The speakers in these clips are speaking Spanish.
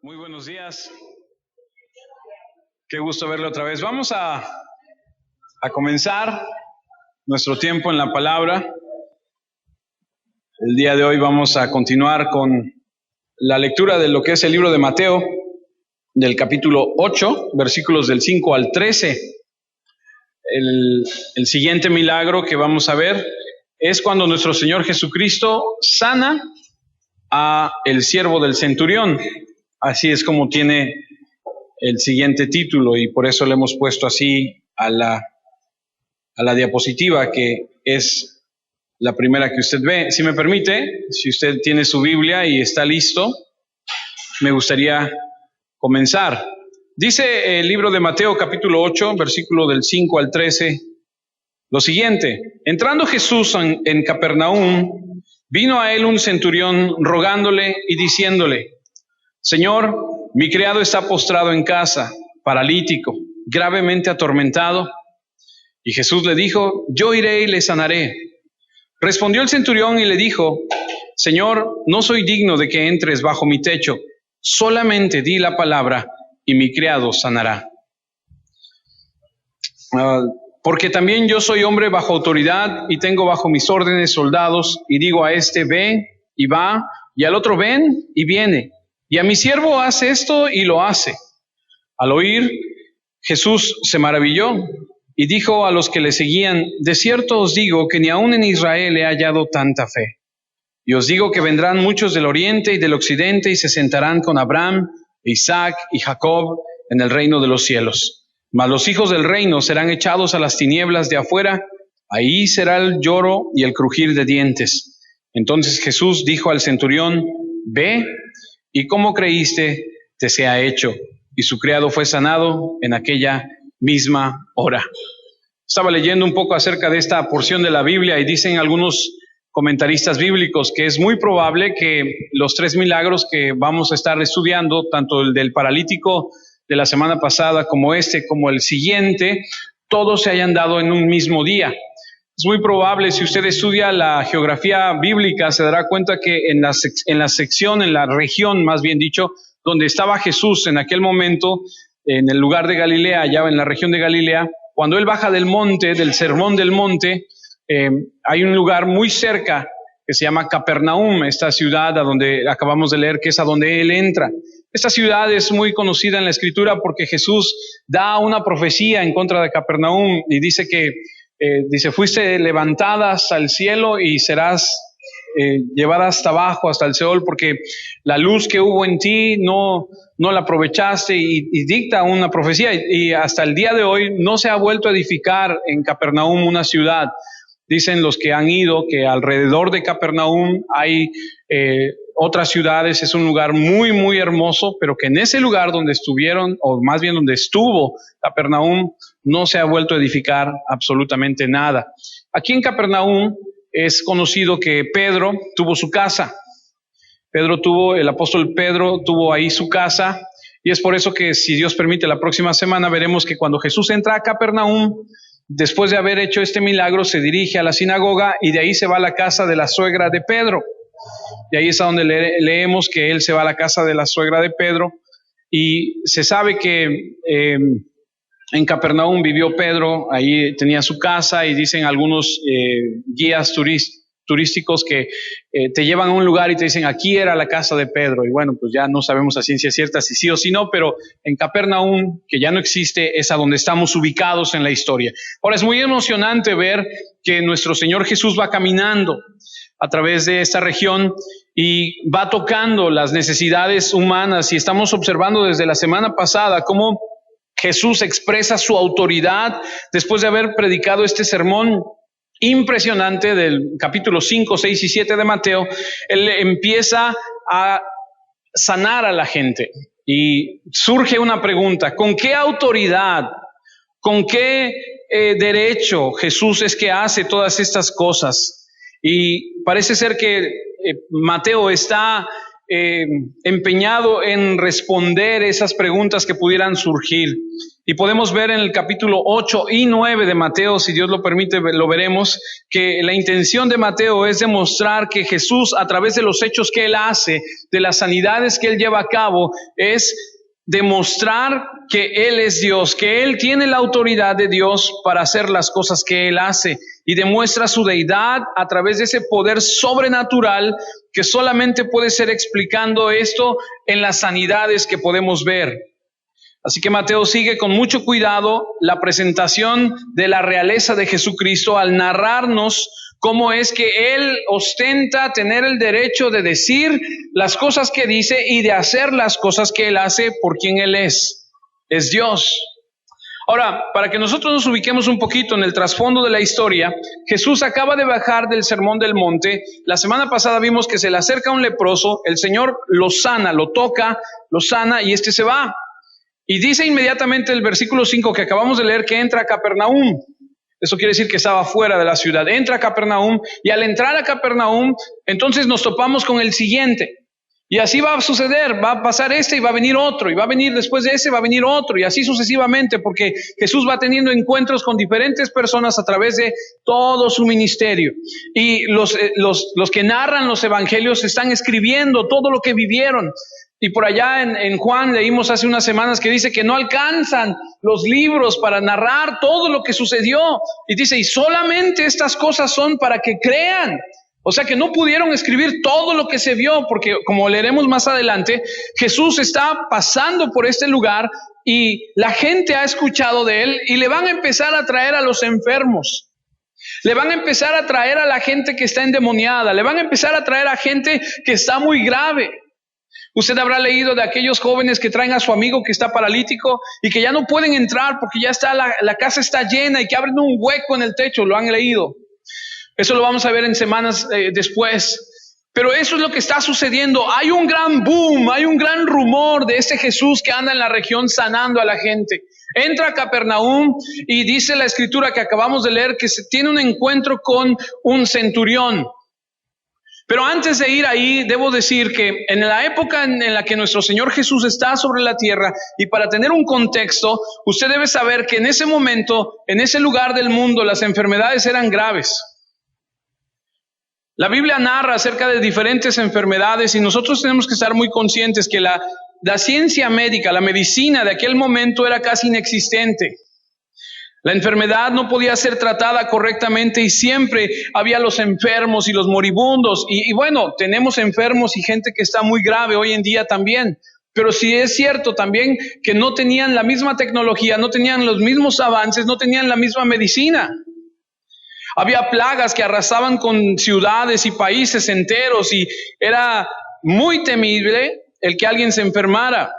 Muy buenos días. Qué gusto verle otra vez. Vamos a comenzar nuestro tiempo en la palabra. El día de hoy vamos a continuar con la lectura de lo que es el libro de Mateo, del capítulo 8, versículos del 5 al 13. El siguiente milagro que vamos a ver es cuando nuestro Señor Jesucristo sana a el siervo del centurión. Así es como tiene el siguiente título y por eso le hemos puesto así a la diapositiva, que es la primera que usted ve. Si me permite, si usted tiene su Biblia y está listo, me gustaría comenzar. Dice el libro de Mateo capítulo 8, versículo del 5 al 13, lo siguiente: entrando Jesús en Capernaum, vino a él un centurión rogándole y diciéndole: Señor, mi criado está postrado en casa, paralítico, gravemente atormentado. Y Jesús le dijo: yo iré y le sanaré. Respondió el centurión y le dijo: Señor, no soy digno de que entres bajo mi techo, solamente di la palabra y mi criado sanará. Porque también yo soy hombre bajo autoridad y tengo bajo mis órdenes soldados, y digo a este: ve y va, y al otro: ven y viene. Y a mi siervo: haz esto, y lo hace. Al oír, Jesús se maravilló y dijo a los que le seguían: de cierto os digo que ni aun en Israel he hallado tanta fe. Y os digo que vendrán muchos del oriente y del occidente y se sentarán con Abraham, Isaac y Jacob en el reino de los cielos. Mas los hijos del reino serán echados a las tinieblas de afuera, ahí será el lloro y el crujir de dientes. Entonces Jesús dijo al centurión: ve, y como creíste, te sea hecho. Y su criado fue sanado en aquella misma hora. Estaba leyendo un poco acerca de esta porción de la Biblia y dicen algunos comentaristas bíblicos que es muy probable que los 3 milagros que vamos a estar estudiando, tanto el del paralítico de la semana pasada como el siguiente, todos se hayan dado en un mismo día. Es muy probable, si usted estudia la geografía bíblica, se dará cuenta que en la región, más bien dicho, donde estaba Jesús en aquel momento, en el lugar de Galilea, allá en la región de Galilea, cuando él baja del monte, del sermón del monte, hay un lugar muy cerca que se llama Capernaum, esta ciudad a donde acabamos de leer que es a donde él entra. Esta ciudad es muy conocida en la Escritura porque Jesús da una profecía en contra de Capernaum y dice que fuiste levantadas al cielo y serás llevada hasta abajo, hasta el Seol, porque la luz que hubo en ti no la aprovechaste, y dicta una profecía, y hasta el día de hoy no se ha vuelto a edificar en Capernaum una ciudad. Dicen los que han ido que alrededor de Capernaum hay otras ciudades, es un lugar muy, muy hermoso, pero que en ese lugar donde estuvieron, o más bien donde estuvo Capernaum, no se ha vuelto a edificar absolutamente nada. Aquí en Capernaum es conocido que Pedro tuvo su casa. El apóstol Pedro tuvo ahí su casa, y es por eso que, si Dios permite, la próxima semana veremos que cuando Jesús entra a Capernaum, después de haber hecho este milagro, se dirige a la sinagoga y de ahí se va a la casa de la suegra de Pedro. Y ahí es a donde leemos que él se va a la casa de la suegra de Pedro, y se sabe que en Capernaum vivió Pedro, ahí tenía su casa, y dicen algunos guías turísticos que te llevan a un lugar y te dicen: aquí era la casa de Pedro. Y bueno, pues ya no sabemos a ciencia cierta si sí o si no, pero en Capernaum, que ya no existe, es a donde estamos ubicados en la historia. Ahora, es muy emocionante ver que nuestro Señor Jesús va caminando a través de esta región y va tocando las necesidades humanas, y estamos observando desde la semana pasada cómo Jesús expresa su autoridad después de haber predicado este sermón impresionante del capítulo 5, 6 y 7 de Mateo. Él empieza a sanar a la gente y surge una pregunta: ¿con qué autoridad, con qué derecho Jesús es que hace todas estas cosas? Y parece ser que Mateo está empeñado en responder esas preguntas que pudieran surgir. Y podemos ver en el capítulo 8 y 9 de Mateo, si Dios lo permite, lo veremos, que la intención de Mateo es demostrar que Jesús, a través de los hechos que Él hace, de las sanidades que Él lleva a cabo, es demostrar que Él es Dios, que Él tiene la autoridad de Dios para hacer las cosas que Él hace, y demuestra su deidad a través de ese poder sobrenatural que solamente puede ser explicando esto en las sanidades que podemos ver. Así que Mateo sigue con mucho cuidado la presentación de la realeza de Jesucristo al narrarnos cómo es que Él ostenta tener el derecho de decir las cosas que dice y de hacer las cosas que Él hace por quien Él es Dios. Ahora, para que nosotros nos ubiquemos un poquito en el trasfondo de la historia, Jesús acaba de bajar del Sermón del Monte. La semana pasada vimos que se le acerca un leproso, el Señor lo sana, lo toca, lo sana y se va. Y dice inmediatamente el versículo 5 que acabamos de leer que entra a Capernaum. Eso quiere decir que estaba fuera de la ciudad. Entra a Capernaum y al entrar a Capernaum, entonces nos topamos con el siguiente. Y así va a suceder, va a pasar y va a venir otro, y va a venir después de va a venir otro, y así sucesivamente, porque Jesús va teniendo encuentros con diferentes personas a través de todo su ministerio. Y los que narran los evangelios están escribiendo todo lo que vivieron. Y por allá en Juan leímos hace unas semanas que dice que no alcanzan los libros para narrar todo lo que sucedió. Y dice, y solamente estas cosas son para que crean. O sea que no pudieron escribir todo lo que se vio, porque como leeremos más adelante, Jesús está pasando por este lugar y la gente ha escuchado de Él y le van a empezar a traer a los enfermos. Le van a empezar a traer a la gente que está endemoniada, le van a empezar a traer a gente que está muy grave. Usted habrá leído de aquellos jóvenes que traen a su amigo que está paralítico y que ya no pueden entrar porque ya está la casa está llena y que abren un hueco en el techo, lo han leído. Eso lo vamos a ver en semanas después. Pero eso es lo que está sucediendo. Hay un gran boom, hay un gran rumor de este Jesús que anda en la región sanando a la gente. Entra a Capernaum y dice la escritura que acabamos de leer que se tiene un encuentro con un centurión. Pero antes de ir ahí, debo decir que en la época en la que nuestro Señor Jesús está sobre la tierra, y para tener un contexto, usted debe saber que en ese momento, en ese lugar del mundo, las enfermedades eran graves. La Biblia narra acerca de diferentes enfermedades y nosotros tenemos que estar muy conscientes que la ciencia médica, la medicina de aquel momento era casi inexistente. La enfermedad no podía ser tratada correctamente y siempre había los enfermos y los moribundos. Y bueno, tenemos enfermos y gente que está muy grave hoy en día también. Pero sí es cierto también que no tenían la misma tecnología, no tenían los mismos avances, no tenían la misma medicina. Había plagas que arrasaban con ciudades y países enteros y era muy temible el que alguien se enfermara.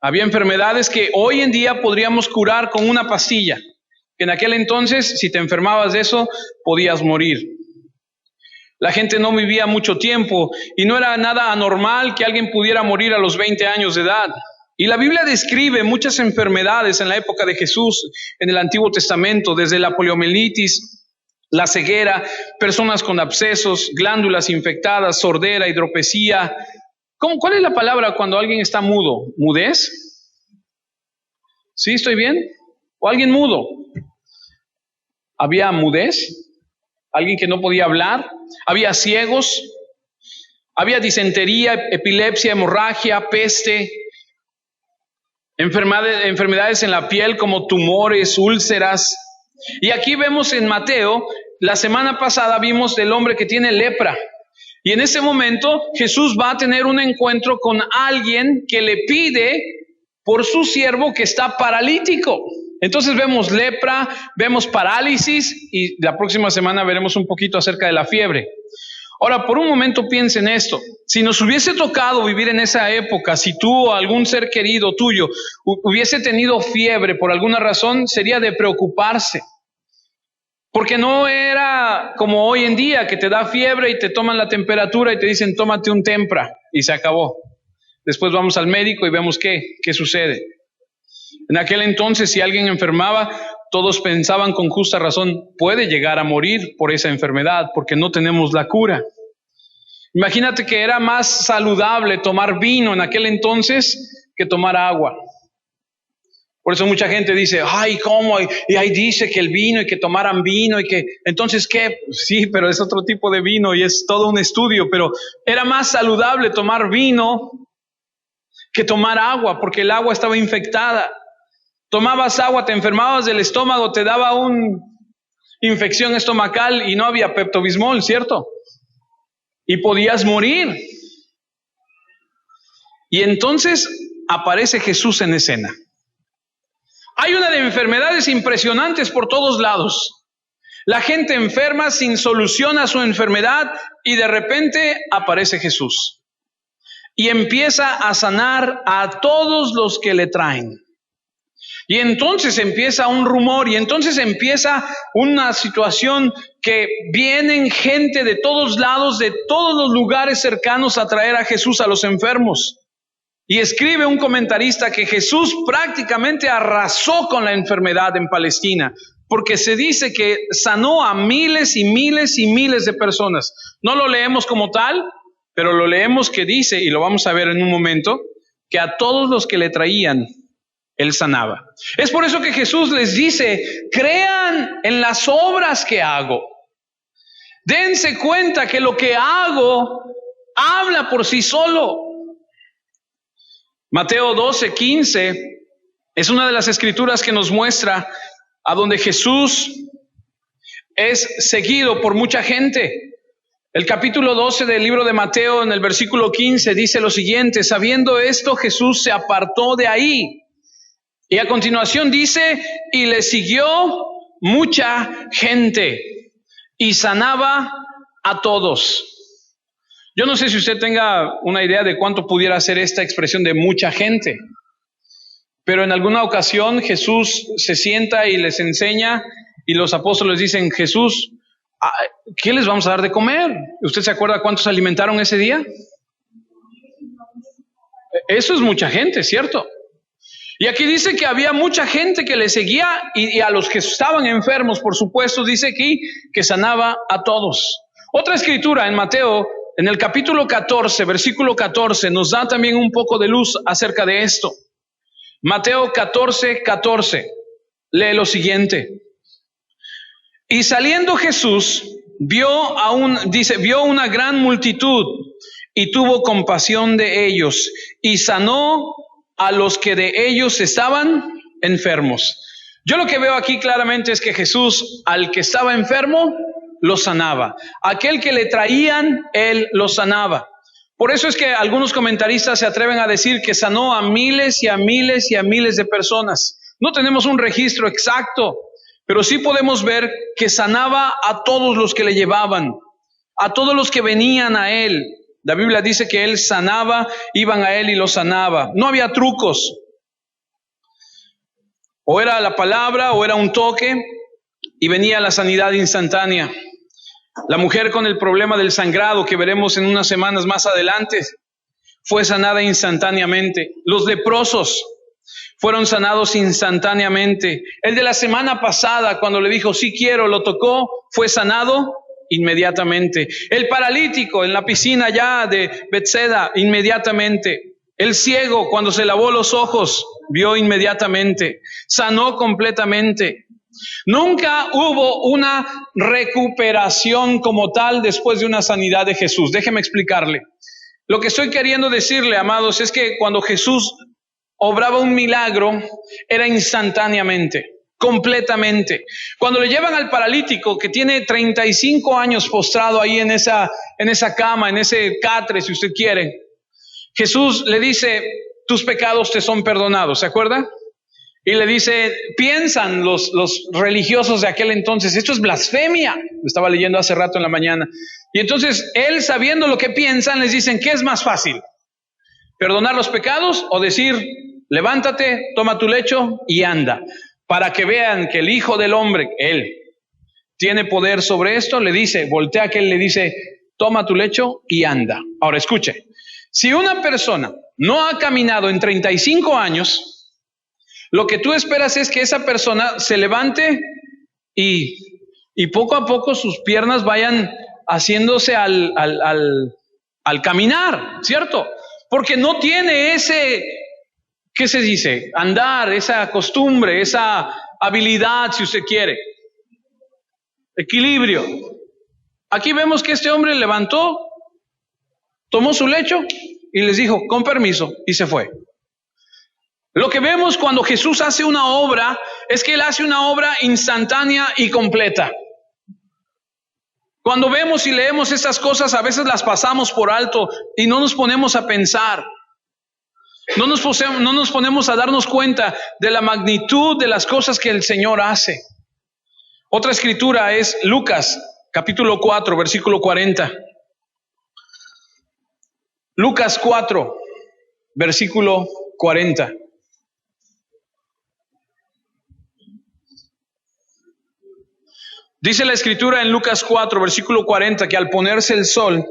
Había enfermedades que hoy en día podríamos curar con una pastilla. En aquel entonces, si te enfermabas de eso, podías morir. La gente no vivía mucho tiempo y no era nada anormal que alguien pudiera morir a los 20 años de edad. Y la Biblia describe muchas enfermedades en la época de Jesús, en el Antiguo Testamento, desde la poliomielitis, la ceguera, personas con abscesos, glándulas infectadas, sordera, hidropesía. ¿Cuál es la palabra cuando alguien está mudo? ¿Mudez? ¿Sí, estoy bien? ¿O alguien mudo? ¿Había mudez? ¿Alguien que no podía hablar? ¿Había ciegos? ¿Había disentería, epilepsia, hemorragia, peste? Enfermedades en la piel como tumores, úlceras. Y aquí vemos en Mateo, la semana pasada vimos del hombre que tiene lepra. Y en ese momento Jesús va a tener un encuentro con alguien que le pide por su siervo que está paralítico. Entonces vemos lepra, vemos parálisis y la próxima semana veremos un poquito acerca de la fiebre. Ahora, por un momento piensa en esto. Si nos hubiese tocado vivir en esa época, si tú o algún ser querido tuyo hubiese tenido fiebre por alguna razón, sería de preocuparse. Porque no era como hoy en día que te da fiebre y te toman la temperatura y te dicen tómate un Tempra y se acabó. Después vamos al médico y vemos qué sucede. En aquel entonces, si alguien enfermaba, todos pensaban con justa razón, puede llegar a morir por esa enfermedad porque no tenemos la cura. Imagínate que era más saludable tomar vino en aquel entonces que tomar agua. Por eso mucha gente dice, ay, ¿cómo? Y ahí dice que el vino y que tomaran vino y que, entonces, ¿qué? Sí, pero es otro tipo de vino y es todo un estudio, pero era más saludable tomar vino que tomar agua, porque el agua estaba infectada. Tomabas agua, te enfermabas del estómago, te daba una infección estomacal y no había Pepto-Bismol, ¿cierto? Y podías morir. Y entonces aparece Jesús en escena. Hay una de enfermedades impresionantes por todos lados. La gente enferma sin solución a su enfermedad y de repente aparece Jesús. Y empieza a sanar a todos los que le traen. Y entonces empieza un rumor y entonces empieza una situación que vienen gente de todos lados, de todos los lugares cercanos a traer a Jesús a los enfermos. Y escribe un comentarista que Jesús prácticamente arrasó con la enfermedad en Palestina, porque se dice que sanó a miles y miles y miles de personas. No lo leemos como tal, pero lo leemos que dice, y lo vamos a ver en un momento, que a todos los que le traían, Él sanaba. Es por eso que Jesús les dice, crean en las obras que hago. Dense cuenta que lo que hago habla por sí solo. Mateo 12:15 es una de las escrituras que nos muestra a donde Jesús es seguido por mucha gente. El capítulo 12 del libro de Mateo, en el versículo 15, dice lo siguiente: sabiendo esto, Jesús se apartó de ahí. Y a continuación dice, y le siguió mucha gente, y sanaba a todos. Yo no sé si usted tenga una idea de cuánto pudiera ser esta expresión de mucha gente, pero en alguna ocasión Jesús se sienta y les enseña, y los apóstoles dicen, Jesús, ¿qué les vamos a dar de comer? ¿Usted se acuerda cuántos alimentaron ese día? Eso es mucha gente, ¿cierto? Y aquí dice que había mucha gente que le seguía y a los que estaban enfermos, por supuesto, dice aquí que sanaba a todos. Otra escritura en Mateo, en el capítulo 14, versículo 14, nos da también un poco de luz acerca de esto. Mateo 14:14, lee lo siguiente. Y saliendo Jesús, vio una gran multitud y tuvo compasión de ellos y sanó a los que de ellos estaban enfermos. Yo lo que veo aquí claramente es que Jesús, al que estaba enfermo, lo sanaba. Aquel que le traían, Él lo sanaba. Por eso es que algunos comentaristas se atreven a decir que sanó a miles y a miles y a miles de personas. No tenemos un registro exacto, pero sí podemos ver que sanaba a todos los que le llevaban, a todos los que venían a Él. La Biblia dice que Él sanaba, iban a Él y lo sanaba. No había trucos. O era la palabra o era un toque y venía la sanidad instantánea. La mujer con el problema del sangrado que veremos en unas semanas más adelante fue sanada instantáneamente. Los leprosos fueron sanados instantáneamente. El de la semana pasada, cuando le dijo, sí quiero, lo tocó, fue sanado inmediatamente. El paralítico en la piscina ya de Betseda, inmediatamente. El ciego, cuando se lavó los ojos, vio inmediatamente. Sanó completamente. Nunca hubo una recuperación como tal después de una sanidad de Jesús. Déjeme explicarle. Lo que estoy queriendo decirle, amados, es que cuando Jesús obraba un milagro, era instantáneamente. Completamente. Cuando le llevan al paralítico que tiene 35 años postrado ahí en esa cama, en ese catre, si usted quiere, Jesús le dice, tus pecados te son perdonados, ¿se acuerda? Y le dice, piensan los religiosos de aquel entonces, esto es blasfemia. Lo estaba leyendo hace rato en la mañana. Y entonces él, sabiendo lo que piensan, les dicen, ¿qué es más fácil? ¿Perdonar los pecados o decir, levántate, toma tu lecho y anda? Para que vean que el Hijo del Hombre, Él, tiene poder sobre esto, le dice, voltea a que Él le dice, toma tu lecho y anda. Ahora escuche, si una persona no ha caminado en 35 años, lo que tú esperas es que esa persona se levante y poco a poco sus piernas vayan haciéndose al caminar, ¿cierto? Porque no tiene ¿qué se dice? Andar, esa costumbre, esa habilidad, si usted quiere. Equilibrio. Aquí vemos que este hombre levantó, tomó su lecho y les dijo, con permiso, y se fue. Lo que vemos cuando Jesús hace una obra es que Él hace una obra instantánea y completa. Cuando vemos y leemos estas cosas, a veces las pasamos por alto y no nos ponemos a pensar. No nos ponemos a darnos cuenta de la magnitud de las cosas que el Señor hace. Otra escritura es Lucas, capítulo 4, versículo 40. Lucas 4, versículo 40. Dice la escritura en Lucas 4, versículo 40, que al ponerse el sol,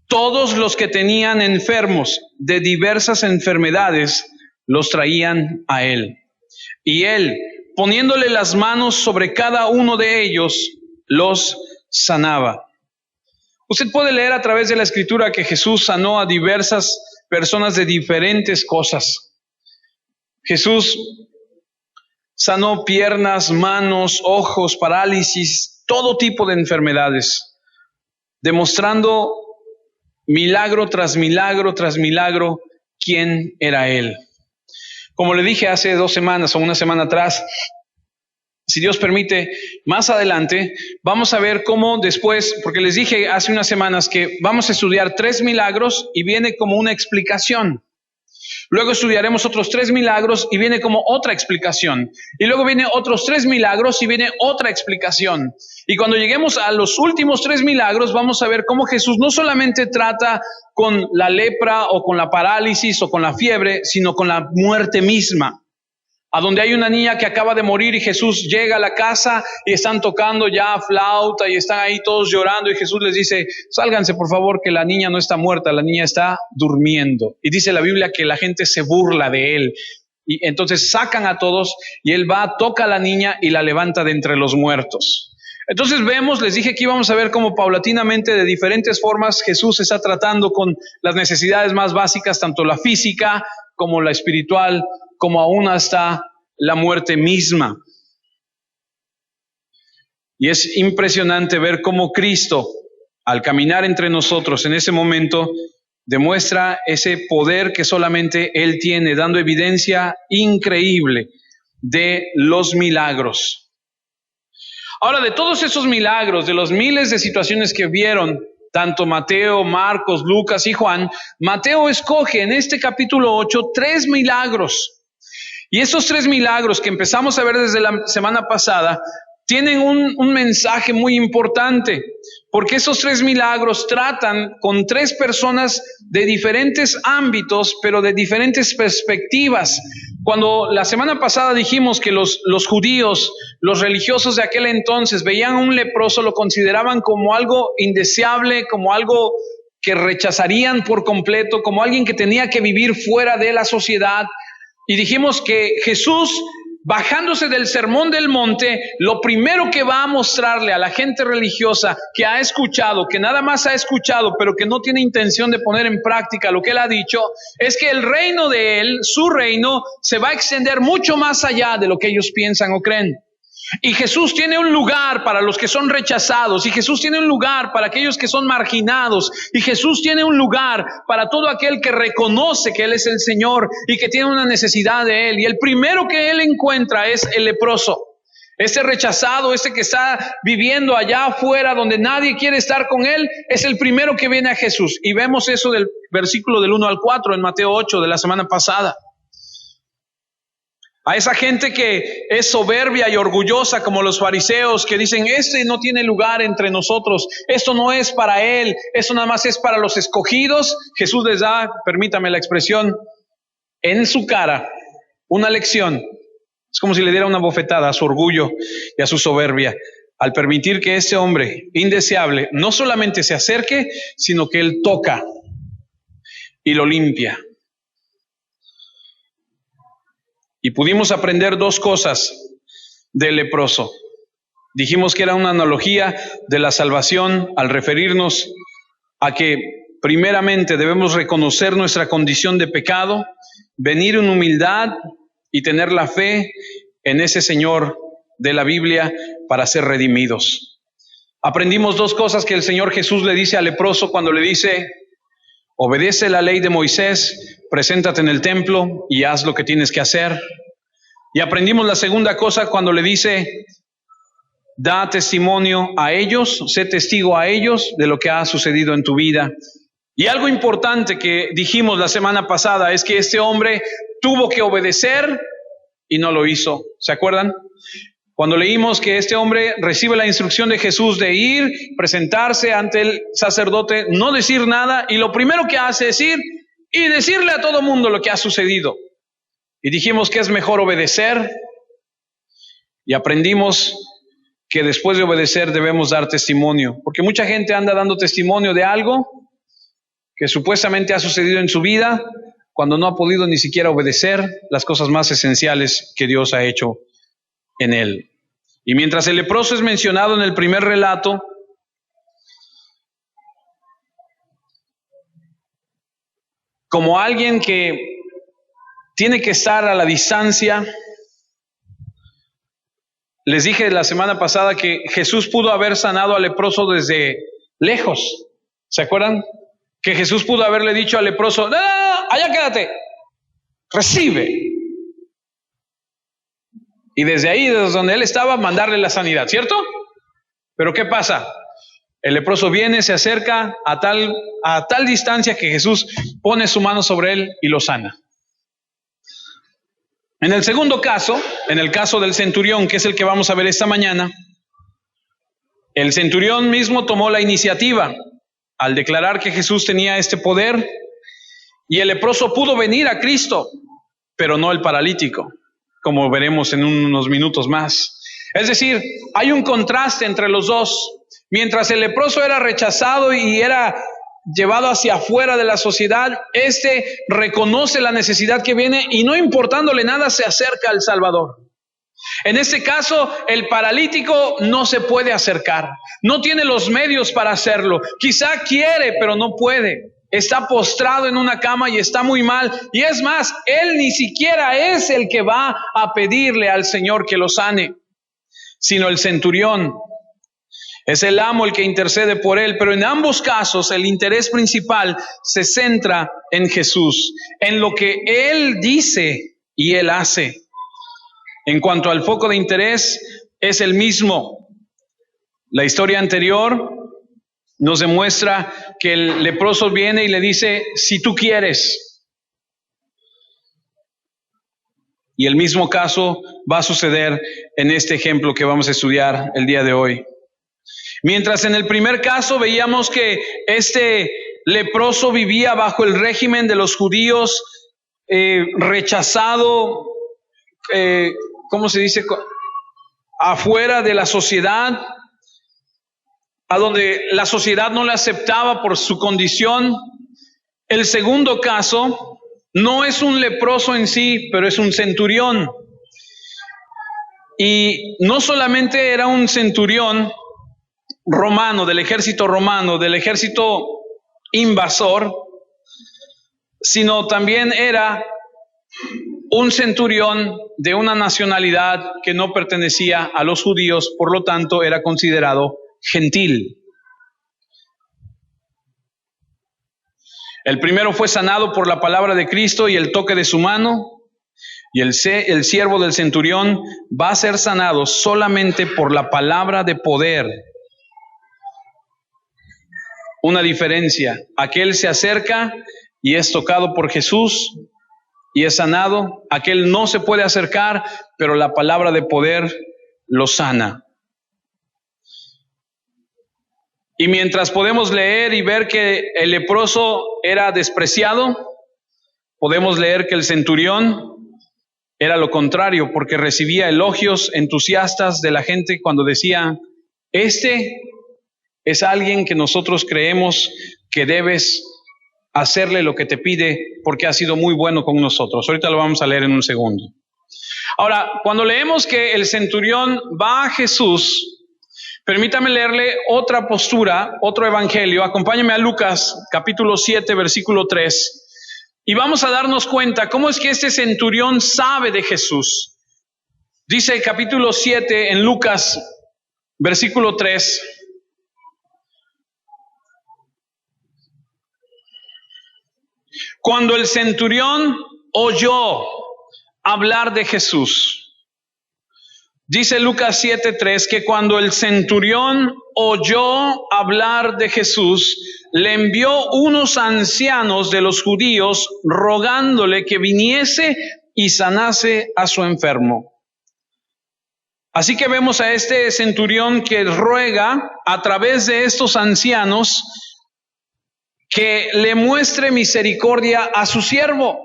todos los que tenían enfermos de diversas enfermedades los traían a Él. Y Él, poniéndole las manos sobre cada uno de ellos, los sanaba. Usted puede leer a través de la escritura que Jesús sanó a diversas personas de diferentes cosas. Jesús sanó piernas, manos, ojos, parálisis, todo tipo de enfermedades, demostrando milagro tras milagro tras milagro quién era Él. Como le dije hace 2 semanas o una semana atrás, si Dios permite, más adelante vamos a ver cómo después, porque les dije hace unas semanas que vamos a estudiar 3 milagros y viene como una explicación. Luego estudiaremos otros 3 milagros y viene como otra explicación. Y luego viene otros 3 milagros y viene otra explicación. Y cuando lleguemos a los últimos 3 milagros, vamos a ver cómo Jesús no solamente trata con la lepra o con la parálisis o con la fiebre, sino con la muerte misma. A donde hay una niña que acaba de morir y Jesús llega a la casa y están tocando ya flauta y están ahí todos llorando y Jesús les dice, sálganse por favor que la niña no está muerta, la niña está durmiendo. Y dice la Biblia que la gente se burla de él. Y entonces sacan a todos y él va, toca a la niña y la levanta de entre los muertos. Entonces vemos, les dije que íbamos a ver cómo paulatinamente de diferentes formas Jesús está tratando con las necesidades más básicas, tanto la física como la espiritual, como aún hasta la muerte misma. Y es impresionante ver cómo Cristo, al caminar entre nosotros en ese momento, demuestra ese poder que solamente Él tiene, dando evidencia increíble de los milagros. Ahora, de todos esos milagros, de los miles de situaciones que vieron, tanto Mateo, Marcos, Lucas y Juan, Mateo escoge en este capítulo 8 3 milagros. Y esos 3 milagros que empezamos a ver desde la semana pasada tienen un mensaje muy importante, porque esos 3 milagros tratan con 3 personas de diferentes ámbitos, pero de diferentes perspectivas. Cuando la semana pasada dijimos que los judíos, los religiosos de aquel entonces, veían a un leproso, lo consideraban como algo indeseable, como algo que rechazarían por completo, como alguien que tenía que vivir fuera de la sociedad. Y dijimos que Jesús, bajándose del sermón del monte, lo primero que va a mostrarle a la gente religiosa que ha escuchado, que nada más ha escuchado, pero que no tiene intención de poner en práctica lo que Él ha dicho, es que el reino de Él, su reino, se va a extender mucho más allá de lo que ellos piensan o creen. Y Jesús tiene un lugar para los que son rechazados, y Jesús tiene un lugar para aquellos que son marginados, y Jesús tiene un lugar para todo aquel que reconoce que Él es el Señor y que tiene una necesidad de Él. Y el primero que Él encuentra es el leproso, este rechazado, este que está viviendo allá afuera donde nadie quiere estar con Él, es el primero que viene a Jesús. Y vemos eso del versículo del 1 al 4 en Mateo 8 de la semana pasada. A esa gente que es soberbia y orgullosa como los fariseos que dicen, este no tiene lugar entre nosotros, esto no es para él, esto nada más es para los escogidos. Jesús les da, permítame la expresión, en su cara una lección. Es como si le diera una bofetada a su orgullo y a su soberbia, al permitir que ese hombre indeseable no solamente se acerque, sino que él toca y lo limpia. Y pudimos aprender 2 cosas del leproso. Dijimos que era una analogía de la salvación al referirnos a que primeramente debemos reconocer nuestra condición de pecado venir en humildad y tener la fe en ese Señor de la Biblia para ser redimidos. Aprendimos dos cosas que el Señor Jesús le dice al leproso cuando le dice: obedece la ley de Moisés, preséntate en el templo y haz lo que tienes que hacer. Y aprendimos la segunda cosa cuando le dice: da testimonio a ellos, sé testigo a ellos de lo que ha sucedido en tu vida. Y algo importante que dijimos la semana pasada es que este hombre tuvo que obedecer y no lo hizo. ¿Se acuerdan? Cuando leímos que este hombre recibe la instrucción de Jesús de ir, presentarse ante el sacerdote, no decir nada, y lo primero que hace es ir y decirle a todo mundo lo que ha sucedido. Y dijimos que es mejor obedecer, y aprendimos que después de obedecer debemos dar testimonio, porque mucha gente anda dando testimonio de algo que supuestamente ha sucedido en su vida, cuando no ha podido ni siquiera obedecer las cosas más esenciales que Dios ha hecho en él. Y mientras el leproso es mencionado en el primer relato, como alguien que tiene que estar a la distancia, les dije la semana pasada que Jesús pudo haber sanado al leproso desde lejos. ¿Se acuerdan? Que Jesús pudo haberle dicho al leproso: no, allá quédate, recibe. Y desde ahí, desde donde él estaba, mandarle la sanidad, ¿cierto? Pero ¿qué pasa? El leproso viene, se acerca a tal distancia que Jesús pone su mano sobre él y lo sana. En el segundo caso, en el caso del centurión, que es el que vamos a ver esta mañana, el centurión mismo tomó la iniciativa al declarar que Jesús tenía este poder, y el leproso pudo venir a Cristo, pero no el paralítico, como veremos en unos minutos más. Es decir, hay un contraste entre los dos. Mientras el leproso era rechazado y era llevado hacia afuera de la sociedad, este reconoce la necesidad que viene y, no importándole nada, se acerca al Salvador. En este caso, el paralítico no se puede acercar, no tiene los medios para hacerlo. Quizá quiere, pero no puede. Está postrado en una cama y está muy mal. Y es más, él ni siquiera es el que va a pedirle al Señor que lo sane, sino el centurión. Es el amo el que intercede por él, pero en ambos casos el interés principal se centra en Jesús, en lo que él dice y él hace. En cuanto al foco de interés, es el mismo. La historia anterior nos demuestra que el leproso viene y le dice: si tú quieres. Y el mismo caso va a suceder en este ejemplo que vamos a estudiar el día de hoy. Mientras en el primer caso veíamos que este leproso vivía bajo el régimen de los judíos, rechazado, ¿cómo se dice? Afuera de la sociedad, a donde la sociedad no le aceptaba por su condición. El segundo caso no es un leproso en sí, pero es un centurión. Y no solamente era un centurión romano, del ejército invasor, sino también era un centurión de una nacionalidad que no pertenecía a los judíos, por lo tanto era considerado gentil. El primero fue sanado por la palabra de Cristo y el toque de su mano, y el siervo del centurión va a ser sanado solamente por la palabra de poder. Una diferencia: aquel se acerca y es tocado por Jesús y es sanado. Aquel no se puede acercar, pero la palabra de poder lo sana. Y mientras podemos leer y ver que el leproso era despreciado, podemos leer que el centurión era lo contrario, porque recibía elogios entusiastas de la gente cuando decía: este es alguien que nosotros creemos que debes hacerle lo que te pide porque ha sido muy bueno con nosotros. Ahorita lo vamos a leer en un segundo. Ahora, cuando leemos que el centurión va a Jesús, permítame leerle otra postura, otro evangelio. Acompáñame a Lucas, capítulo 7, versículo 3. Y vamos a darnos cuenta cómo es que este centurión sabe de Jesús. Dice el capítulo 7 en Lucas, versículo 3. Cuando el centurión oyó hablar de Jesús. Dice Lucas 7:3 que cuando el centurión oyó hablar de Jesús, le envió unos ancianos de los judíos rogándole que viniese y sanase a su enfermo. Así que vemos a este centurión que ruega a través de estos ancianos que le muestre misericordia a su siervo.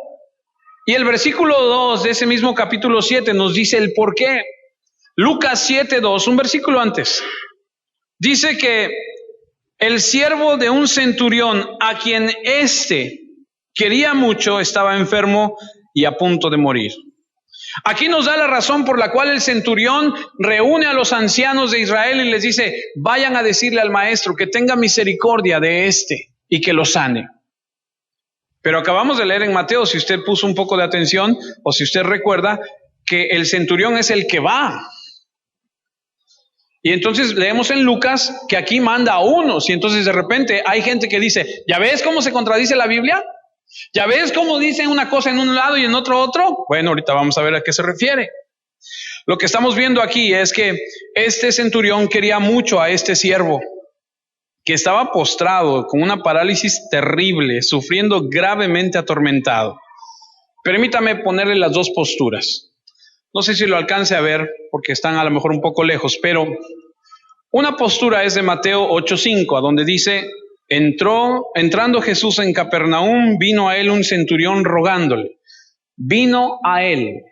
Y el versículo 2 de ese mismo capítulo 7 nos dice el por qué. Lucas 7:2, un versículo antes, dice que el siervo de un centurión a quien éste quería mucho estaba enfermo y a punto de morir. Aquí nos da la razón por la cual el centurión reúne a los ancianos de Israel y les dice, vayan a decirle al maestro que tenga misericordia de este y que lo sane. Pero acabamos de leer en Mateo, si usted puso un poco de atención o si usted recuerda, que el centurión es el que va. Y entonces leemos en Lucas que aquí manda a unos y entonces de repente hay gente que dice, ¿ya ves cómo se contradice la Biblia? ¿Ya ves cómo dicen una cosa en un lado y en otro? Bueno, ahorita vamos a ver a qué se refiere. Lo que estamos viendo aquí es que este centurión quería mucho a este siervo, que estaba postrado con una parálisis terrible, sufriendo gravemente atormentado. Permítame ponerle las dos posturas. No sé si lo alcance a ver porque están a lo mejor un poco lejos, pero una postura es de Mateo 8:5, a donde dice, entrando Jesús en Capernaum, vino a él un centurión rogándole. Vino a él.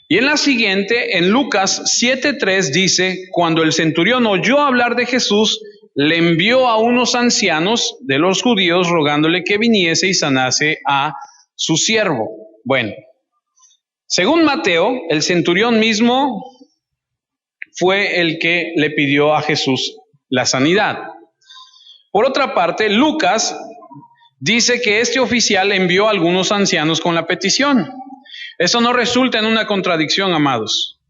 Y en la siguiente, en Lucas 7:3 dice, cuando el centurión oyó hablar de Jesús, le envió a unos ancianos de los judíos rogándole que viniese y sanase a su siervo. Bueno, según Mateo, el centurión mismo fue el que le pidió a Jesús la sanidad. Por otra parte, Lucas dice que este oficial envió a algunos ancianos con la petición. Eso no resulta en una contradicción, amados,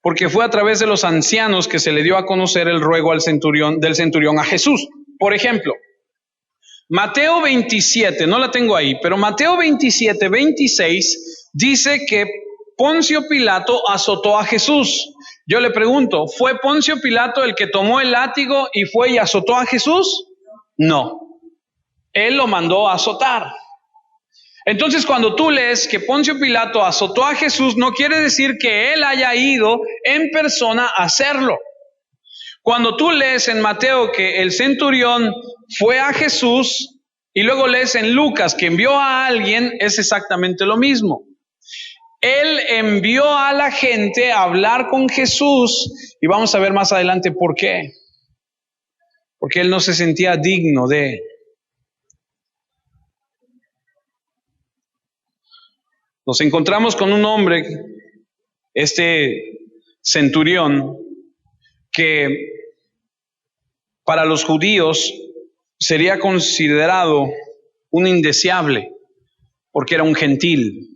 porque fue a través de los ancianos que se le dio a conocer el ruego del centurión a Jesús. Por ejemplo, Mateo 27, no la tengo ahí, pero Mateo 27:26 dice que Poncio Pilato azotó a Jesús. Yo le pregunto, ¿fue Poncio Pilato el que tomó el látigo y fue y azotó a Jesús? No, él lo mandó a azotar. Entonces, cuando tú lees que Poncio Pilato azotó a Jesús, no quiere decir que él haya ido en persona a hacerlo. Cuando tú lees en Mateo que el centurión fue a Jesús y luego lees en Lucas que envió a alguien, es exactamente lo mismo. Él envió a la gente a hablar con Jesús y vamos a ver más adelante por qué. Porque él no se sentía digno de. Nos encontramos con un hombre, este centurión, que para los judíos sería considerado un indeseable, porque era un gentil.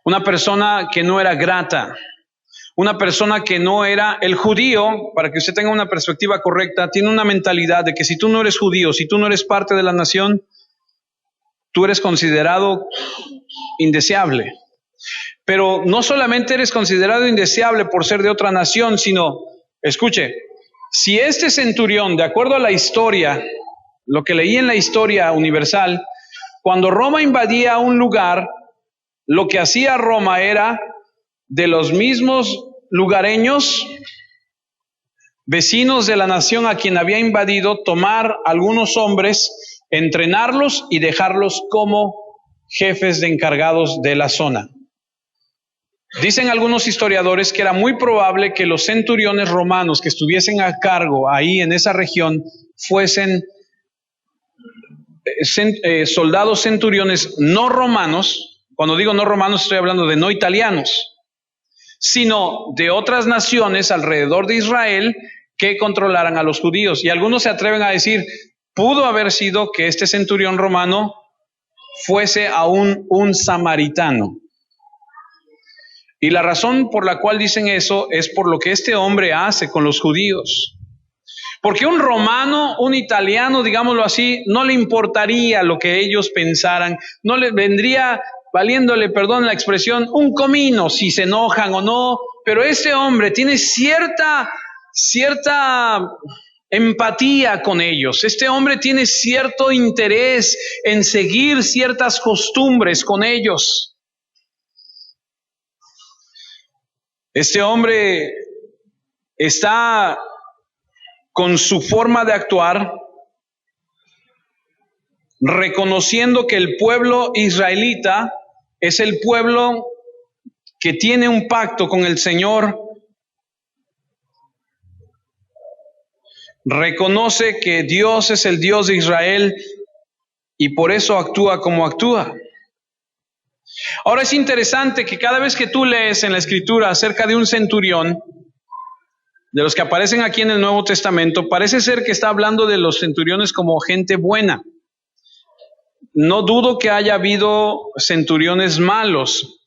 Una persona que no era grata, una persona que no era el judío, para que usted tenga una perspectiva correcta, tiene una mentalidad de que si tú no eres judío, si tú no eres parte de la nación, tú eres considerado indeseable. Pero no solamente eres considerado indeseable por ser de otra nación, sino, escuche, si este centurión, de acuerdo a la historia, lo que leí en la historia universal, cuando Roma invadía un lugar, lo que hacía Roma era de los mismos lugareños, vecinos de la nación a quien había invadido, tomar algunos hombres, entrenarlos y dejarlos como jefes de encargados de la zona. Dicen algunos historiadores que era muy probable que los centuriones romanos que estuviesen a cargo ahí en esa región fuesen soldados centuriones no romanos. Cuando digo no romanos estoy hablando de no italianos, sino de otras naciones alrededor de Israel que controlaran a los judíos. Y algunos se atreven a decir, pudo haber sido que este centurión romano fuese aún un samaritano. Y la razón por la cual dicen eso es por lo que este hombre hace con los judíos. Porque un romano, un italiano, digámoslo así, no le importaría lo que ellos pensaran, no le vendría valiéndole, perdón la expresión, un comino si se enojan o no, pero este hombre tiene cierta empatía con ellos. Este hombre tiene cierto interés en seguir ciertas costumbres con ellos. Este hombre está con su forma de actuar, reconociendo que el pueblo israelita es el pueblo que tiene un pacto con el Señor. Reconoce que Dios es el Dios de Israel y por eso actúa como actúa. Ahora es interesante que cada vez que tú lees en la Escritura acerca de un centurión, de los que aparecen aquí en el Nuevo Testamento, parece ser que está hablando de los centuriones como gente buena. No dudo que haya habido centuriones malos,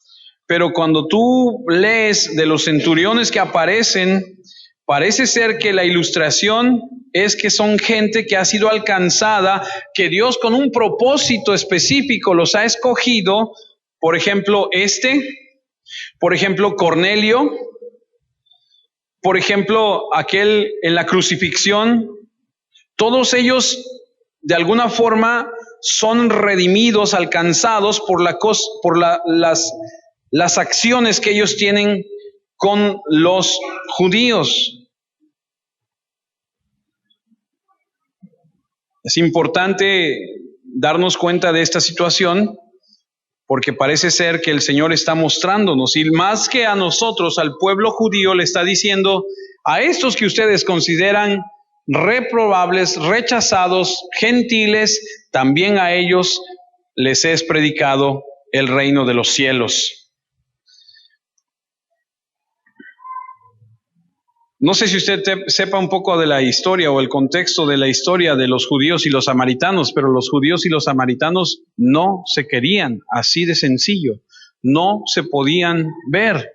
pero cuando tú lees de los centuriones que aparecen, parece ser que la ilustración es que son gente que ha sido alcanzada, que Dios con un propósito específico los ha escogido. Por ejemplo, por ejemplo, Cornelio, por ejemplo, aquel en la crucifixión, todos ellos de alguna forma son redimidos, alcanzados por las acciones que ellos tienen con los judíos. Es importante darnos cuenta de esta situación porque parece ser que el Señor está mostrándonos, y más que a nosotros, al pueblo judío, le está diciendo: a estos que ustedes consideran reprobables, rechazados, gentiles, también a ellos les es predicado el reino de los cielos. No sé si usted sepa un poco de la historia o el contexto de la historia de los judíos y los samaritanos, pero los judíos y los samaritanos no se querían, así de sencillo. No se podían ver.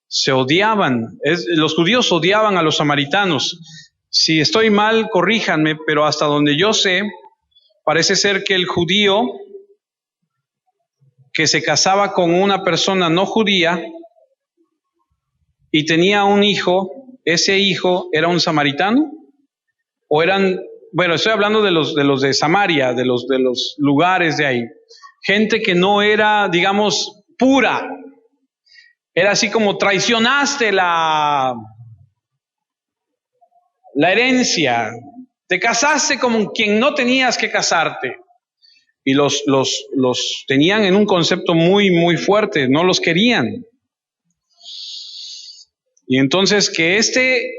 Se odiaban. Los judíos odiaban a los samaritanos. Si estoy mal, corríjanme, pero hasta donde yo sé, parece ser que el judío que se casaba con una persona no judía y tenía un hijo, ese hijo era un samaritano, o eran, bueno, estoy hablando de los de Samaria, de los lugares de ahí, gente que no era, digamos, pura, era así como traicionaste la herencia, te casaste con quien no tenías que casarte, y los tenían en un concepto muy, muy fuerte, no los querían. Y entonces que este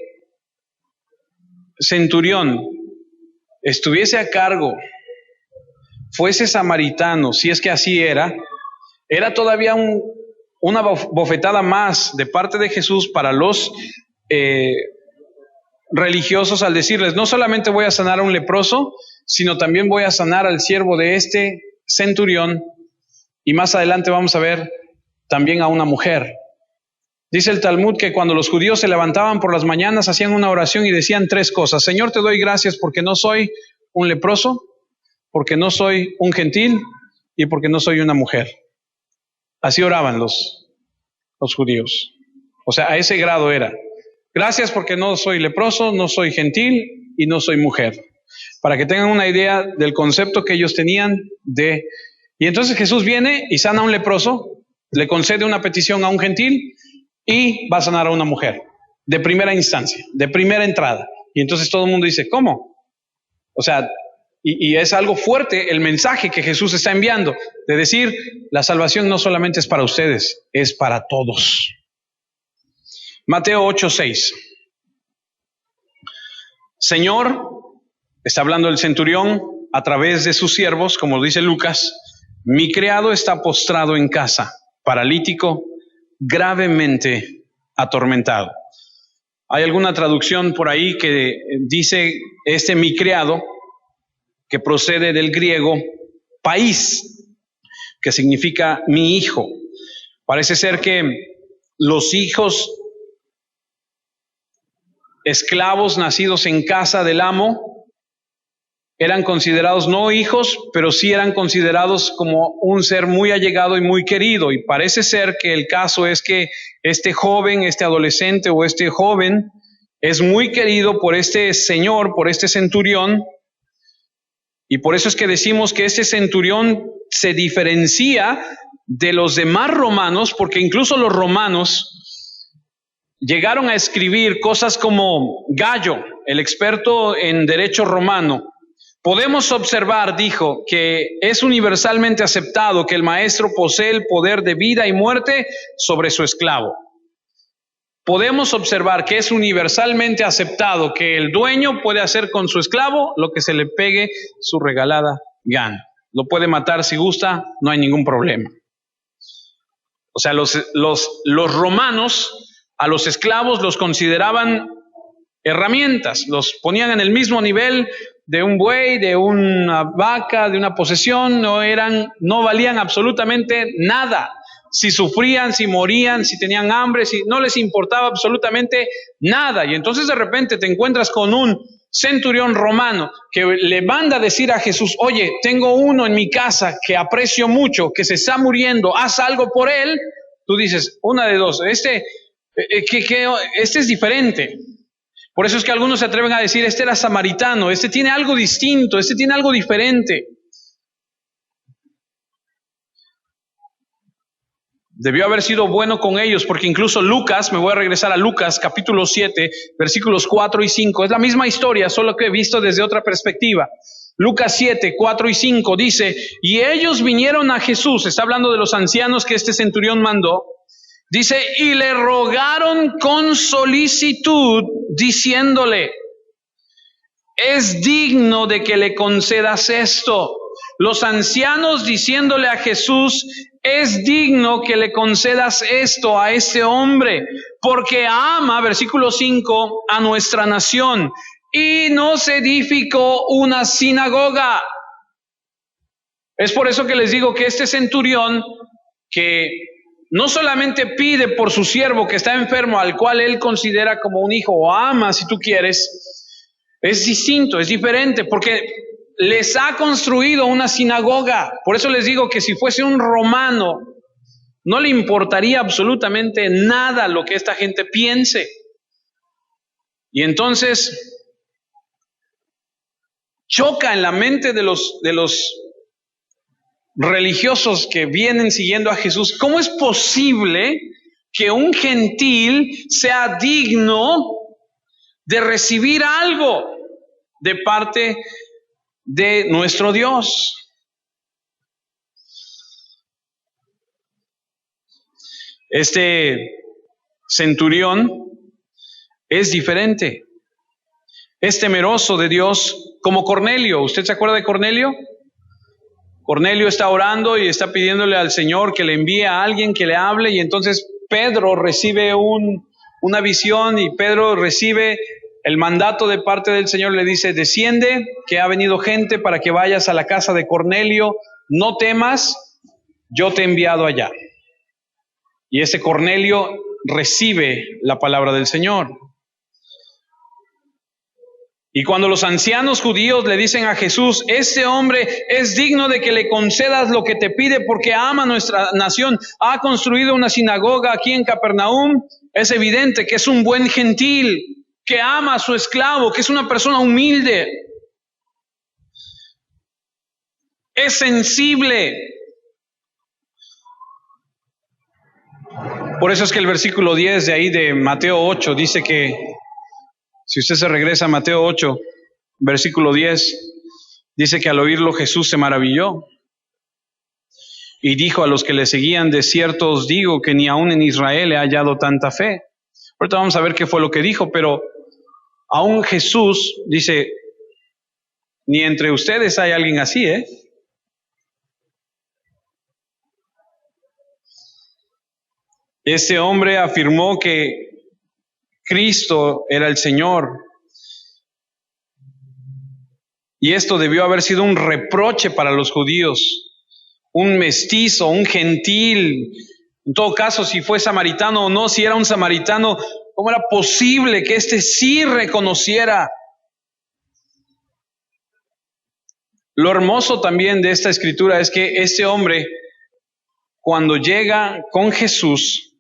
centurión estuviese a cargo, fuese samaritano, si es que así era todavía una bofetada más de parte de Jesús para los religiosos, al decirles: no solamente voy a sanar a un leproso, sino también voy a sanar al siervo de este centurión, y más adelante vamos a ver también a una mujer. Dice el Talmud que cuando los judíos se levantaban por las mañanas hacían una oración y decían 3 cosas: Señor, te doy gracias porque no soy un leproso, porque no soy un gentil y porque no soy una mujer. Así oraban los judíos. O sea, a ese grado era. Gracias porque no soy leproso, no soy gentil y no soy mujer. Para que tengan una idea del concepto que ellos tenían de... Y entonces Jesús viene y sana a un leproso, le concede una petición a un gentil y va a sanar a una mujer, de primera instancia, de primera entrada. Y entonces todo el mundo dice: ¿cómo? O sea, y es algo fuerte el mensaje que Jesús está enviando, de decir: la salvación no solamente es para ustedes, es para todos. Mateo 8:6. Señor, está hablando el centurión a través de sus siervos, como dice Lucas: mi criado está postrado en casa, paralítico, gravemente atormentado. Hay alguna traducción por ahí que dice mi criado, que procede del griego país, que significa mi hijo. Parece ser que los hijos esclavos nacidos en casa del amo eran considerados no hijos, pero sí eran considerados como un ser muy allegado y muy querido. Y parece ser que el caso es que este joven, este adolescente o este joven es muy querido por este señor, por este centurión. Y por eso es que decimos que este centurión se diferencia de los demás romanos, porque incluso los romanos llegaron a escribir cosas como Gallo, el experto en derecho romano. Podemos observar, dijo, que es universalmente aceptado que el maestro posee el poder de vida y muerte sobre su esclavo. Podemos observar que es universalmente aceptado que el dueño puede hacer con su esclavo lo que se le pegue su regalada gana. Lo puede matar si gusta, no hay ningún problema. O sea, los romanos a los esclavos los consideraban herramientas, los ponían en el mismo nivel de un buey, de una vaca, de una posesión, no valían absolutamente nada. Si sufrían, si morían, si tenían hambre, si no les importaba absolutamente nada. Y entonces de repente te encuentras con un centurión romano que le manda a decir a Jesús: oye, tengo uno en mi casa que aprecio mucho, que se está muriendo, haz algo por él. Tú dices, una de dos, este es diferente. Por eso es que algunos se atreven a decir, este era samaritano, este tiene algo distinto, este tiene algo diferente. Debió haber sido bueno con ellos, porque incluso Lucas, me voy a regresar a Lucas, capítulo 7, versículos 4 y 5, es la misma historia, solo que he visto desde otra perspectiva. Lucas 7, 4 y 5 dice, y ellos vinieron a Jesús, está hablando de los ancianos que este centurión mandó, dice, y le rogaron con solicitud, diciéndole, es digno de que le concedas esto. Los ancianos diciéndole a Jesús, es digno que le concedas esto a este hombre, porque ama, versículo 5, a nuestra nación, y nos edificó una sinagoga. Es por eso que les digo que este centurión, que no solamente pide por su siervo que está enfermo, al cual él considera como un hijo, o ama si tú quieres, es distinto, es diferente, porque les ha construido una sinagoga. Por eso les digo que si fuese un romano, no le importaría absolutamente nada lo que esta gente piense. Y entonces choca en la mente de los religiosos que vienen siguiendo a Jesús. ¿Cómo es posible que un gentil sea digno de recibir algo de parte de nuestro Dios? Este centurión es diferente, es temeroso de Dios, como Cornelio. ¿Usted se acuerda de Cornelio? Cornelio está orando y está pidiéndole al Señor que le envíe a alguien que le hable, y entonces Pedro recibe una visión, y Pedro recibe el mandato de parte del Señor. Le dice, desciende, que ha venido gente para que vayas a la casa de Cornelio, no temas, yo te he enviado allá. Y ese Cornelio recibe la palabra del Señor. Y cuando los ancianos judíos le dicen a Jesús, este hombre es digno de que le concedas lo que te pide porque ama nuestra nación, ha construido una sinagoga aquí en Capernaum, es evidente que es un buen gentil, que ama a su esclavo, que es una persona humilde, es sensible. Por eso es que el versículo 10 de ahí de Mateo 8 dice que, si usted se regresa a Mateo 8, versículo 10, dice que al oírlo Jesús se maravilló y dijo a los que le seguían, de cierto os digo que ni aún en Israel he hallado tanta fe. Ahorita vamos a ver qué fue lo que dijo, pero aún Jesús dice, ni entre ustedes hay alguien así, Este hombre afirmó que Cristo era el Señor. Y esto debió haber sido un reproche para los judíos. Un mestizo, un gentil, en todo caso, si fue samaritano o no, si era un samaritano, ¿cómo era posible que éste sí reconociera? Lo hermoso también de esta escritura es que este hombre, cuando llega con Jesús,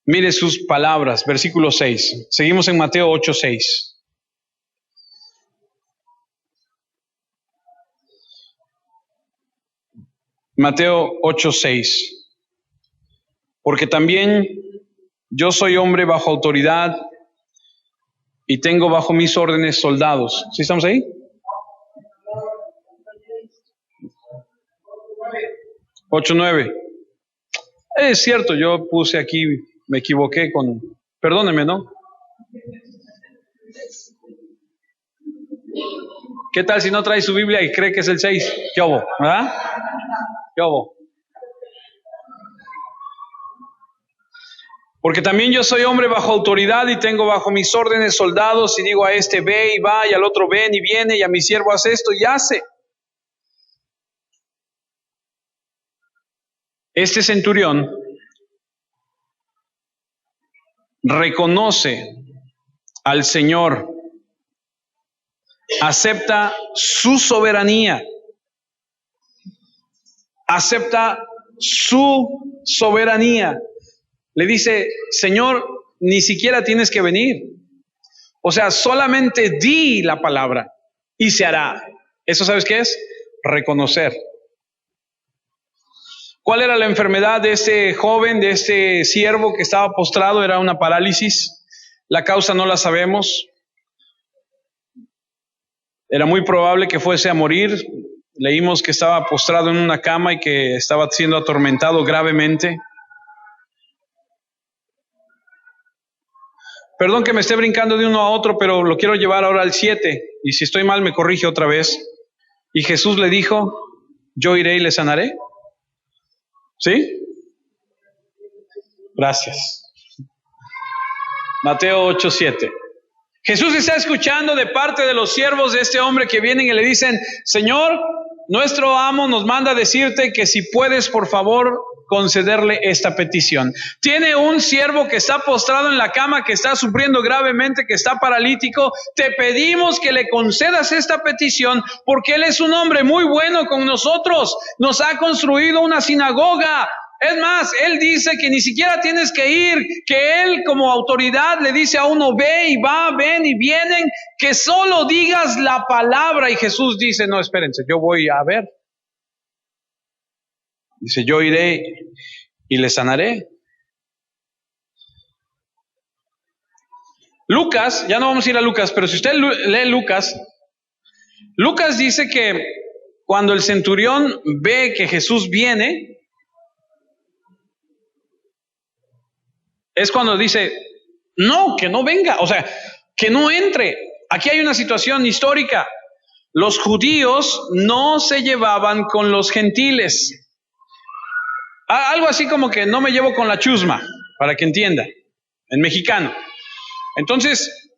mire sus palabras, versículo 6. Seguimos en Mateo 8:6. Mateo 8:6. Porque también yo soy hombre bajo autoridad y tengo bajo mis órdenes soldados. ¿Sí estamos ahí? 8:9. Es cierto, yo puse aquí, me equivoqué con... Perdóneme, ¿no? ¿Qué tal si no trae su Biblia y cree que es el 6? ¿Qué hubo? ¿Verdad? ¿Qué hubo? Porque también yo soy hombre bajo autoridad y tengo bajo mis órdenes soldados y digo a este ve y va y al otro ven y viene y a mi siervo hace esto y hace. Este centurión reconoce al Señor, acepta su soberanía, acepta su soberanía. Le dice, Señor, ni siquiera tienes que venir. O sea, solamente di la palabra y se hará. ¿Eso sabes qué es? Reconocer. ¿Cuál era la enfermedad de este joven, de este siervo que estaba postrado? Era una parálisis. La causa no la sabemos. Era muy probable que fuese a morir. Leímos que estaba postrado en una cama y que estaba siendo atormentado gravemente. Perdón que me esté brincando de uno a otro, pero lo quiero llevar ahora al 7. Y si estoy mal, me corrige otra vez. Y Jesús le dijo, yo iré y le sanaré. ¿Sí? Gracias. Mateo 8:7. Jesús está escuchando de parte de los siervos de este hombre que vienen y le dicen, Señor, nuestro amo nos manda a decirte que si puedes, por favor, concederle esta petición. Tiene un siervo que está postrado en la cama, que está sufriendo gravemente, que está paralítico. Te pedimos que le concedas esta petición porque él es un hombre muy bueno con nosotros. Nos ha construido una sinagoga. Es más, él dice que ni siquiera tienes que ir, que él como autoridad le dice a uno, ve y va, ven y vienen, que solo digas la palabra. Y Jesús dice, no, espérense, yo voy a ver. Dice, yo iré y le sanaré. Lucas, ya no vamos a ir a Lucas, pero si usted lee Lucas, Lucas dice que cuando el centurión ve que Jesús viene, es cuando dice, no, que no venga, o sea, que no entre. Aquí hay una situación histórica. Los judíos no se llevaban con los gentiles. Algo así como que no me llevo con la chusma, para que entienda, en mexicano. Entonces,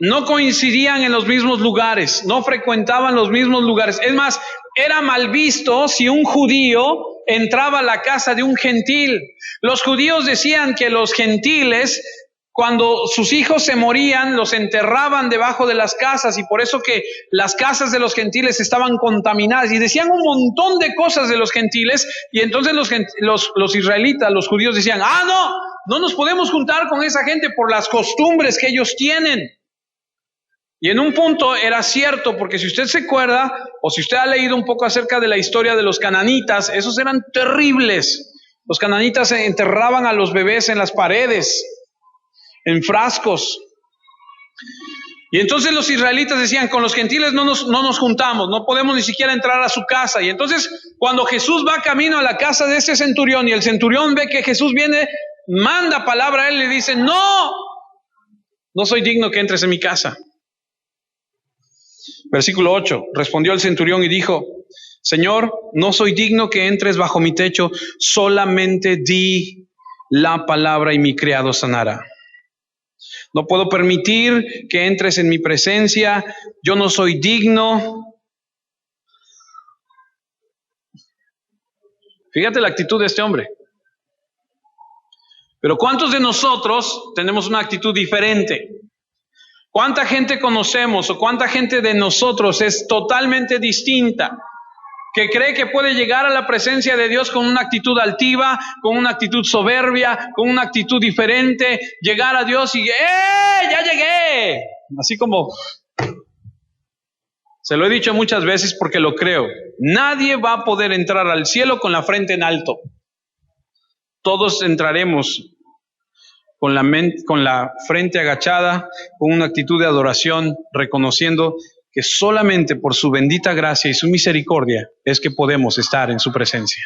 no coincidían en los mismos lugares, no frecuentaban los mismos lugares. Es más, era mal visto si un judío entraba a la casa de un gentil. Los judíos decían que los gentiles, cuando sus hijos se morían, los enterraban debajo de las casas, y por eso que las casas de los gentiles estaban contaminadas, y decían un montón de cosas de los gentiles, y entonces los israelitas, los judíos decían, no nos podemos juntar con esa gente por las costumbres que ellos tienen. Y en un punto era cierto, porque si usted se acuerda, o si usted ha leído un poco acerca de la historia de los cananitas, esos eran terribles. Los cananitas enterraban a los bebés en las paredes, en frascos. Y entonces los israelitas decían, con los gentiles no nos juntamos, no podemos ni siquiera entrar a su casa. Y entonces cuando Jesús va camino a la casa de ese centurión, y el centurión ve que Jesús viene, manda palabra a él y le dice, no soy digno que entres en mi casa. Versículo 8, respondió el centurión y dijo, Señor, no soy digno que entres bajo mi techo, solamente di la palabra y mi criado sanará. No puedo permitir que entres en mi presencia. Yo no soy digno. Fíjate la actitud de este hombre. Pero ¿cuántos de nosotros tenemos una actitud diferente? ¿Cuánta gente conocemos o cuánta gente de nosotros es totalmente distinta? Que cree que puede llegar a la presencia de Dios con una actitud altiva, con una actitud soberbia, con una actitud diferente, llegar a Dios y ¡ya llegué! Así como, se lo he dicho muchas veces porque lo creo, nadie va a poder entrar al cielo con la frente en alto. Todos entraremos con la frente agachada, con una actitud de adoración, reconociendo que solamente por su bendita gracia y su misericordia es que podemos estar en su presencia.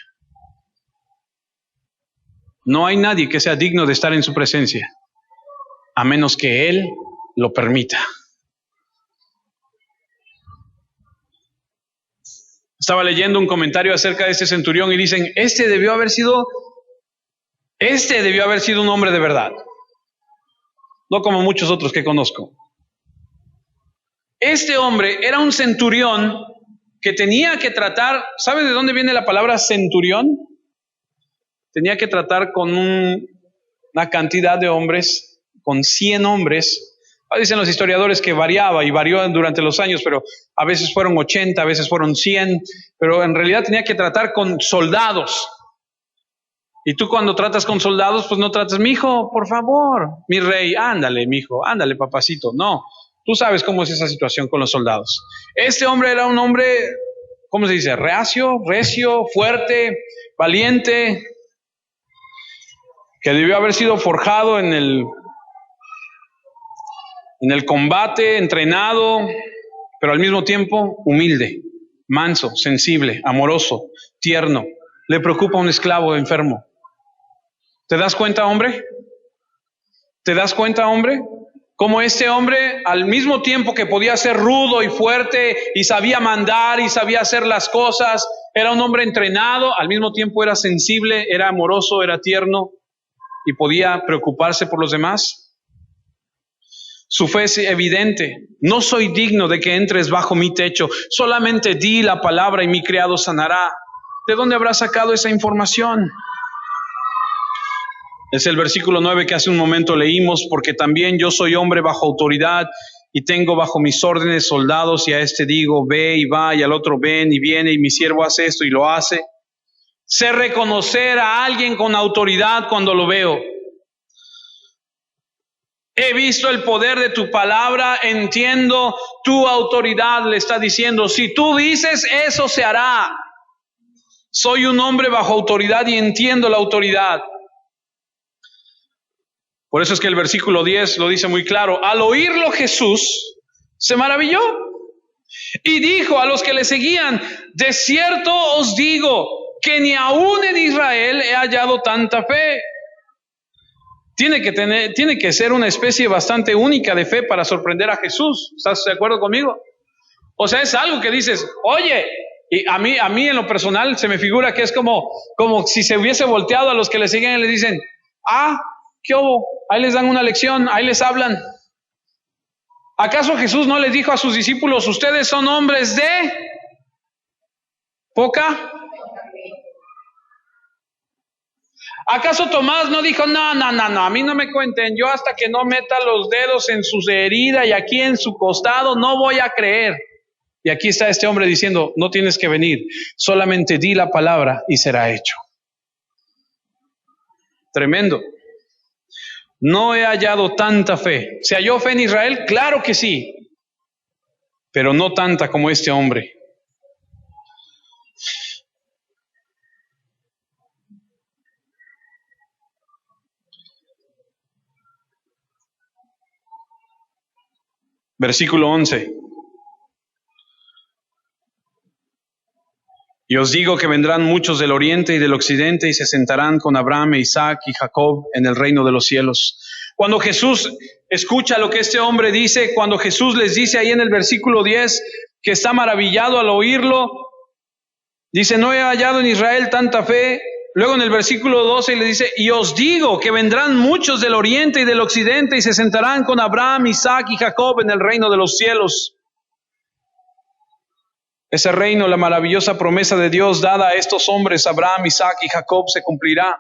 No hay nadie que sea digno de estar en su presencia, a menos que Él lo permita. Estaba leyendo un comentario acerca de este centurión y dicen, este debió haber sido un hombre de verdad, no como muchos otros que conozco. Este hombre era un centurión que tenía que tratar, ¿sabe de dónde viene la palabra centurión? Tenía que tratar con una cantidad de hombres, con 100 hombres. Dicen los historiadores que variaba y varió durante los años, pero a veces fueron 80, a veces fueron 100, pero en realidad tenía que tratar con soldados. Y tú cuando tratas con soldados, pues no tratas, mi hijo, por favor, mi rey, ándale, mi hijo, ándale, papacito. No, tú sabes cómo es esa situación con los soldados. Este hombre era un hombre, ¿cómo se dice? Recio, fuerte, valiente, que debió haber sido forjado en el combate, entrenado, pero al mismo tiempo humilde, manso, sensible, amoroso, tierno. Le preocupa a un esclavo enfermo. ¿Te das cuenta, hombre? ¿Te das cuenta, hombre? Como este hombre, al mismo tiempo que podía ser rudo y fuerte y sabía mandar y sabía hacer las cosas, era un hombre entrenado, al mismo tiempo era sensible, era amoroso, era tierno y podía preocuparse por los demás. Su fe es evidente. No soy digno de que entres bajo mi techo. Solamente di la palabra y mi criado sanará. ¿De dónde habrá sacado esa información? Es el versículo 9 que hace un momento leímos, porque también yo soy hombre bajo autoridad y tengo bajo mis órdenes soldados, y a este digo, ve y va, y al otro ven y viene, y mi siervo hace esto y lo hace. Sé reconocer a alguien con autoridad cuando lo veo. He visto el poder de tu palabra, entiendo tu autoridad, le está diciendo, si tú dices, eso se hará. Soy un hombre bajo autoridad y entiendo la autoridad. Por eso es que el versículo 10 lo dice muy claro. Al oírlo Jesús se maravilló y dijo a los que le seguían, de cierto os digo que ni aún en Israel he hallado tanta fe. Tiene que ser una especie bastante única de fe para sorprender a Jesús. ¿Estás de acuerdo conmigo? O sea, es algo que dices, oye, y a mí en lo personal se me figura que es como si se hubiese volteado a los que le siguen y le dicen, ¿qué hubo? Ahí les dan una lección, ahí les hablan. ¿Acaso Jesús no les dijo a sus discípulos, ustedes son hombres de poca? ¿Acaso Tomás no dijo, no, a mí no me cuenten, yo hasta que no meta los dedos en su herida y aquí en su costado no voy a creer? Y aquí está este hombre diciendo, no tienes que venir, solamente di la palabra y será hecho. Tremendo. No he hallado tanta fe. ¿Se halló fe en Israel? Claro que sí, pero no tanta como este hombre. Versículo 11. Y os digo que vendrán muchos del oriente y del occidente y se sentarán con Abraham, Isaac y Jacob en el reino de los cielos. Cuando Jesús escucha lo que este hombre dice, cuando Jesús les dice ahí en el versículo 10 que está maravillado al oírlo, dice, no he hallado en Israel tanta fe. luego en el versículo 12 le dice, y os digo que vendrán muchos del oriente y del occidente y se sentarán con Abraham, Isaac y Jacob en el reino de los cielos. Ese reino, la maravillosa promesa de Dios dada a estos hombres, Abraham, Isaac y Jacob, se cumplirá.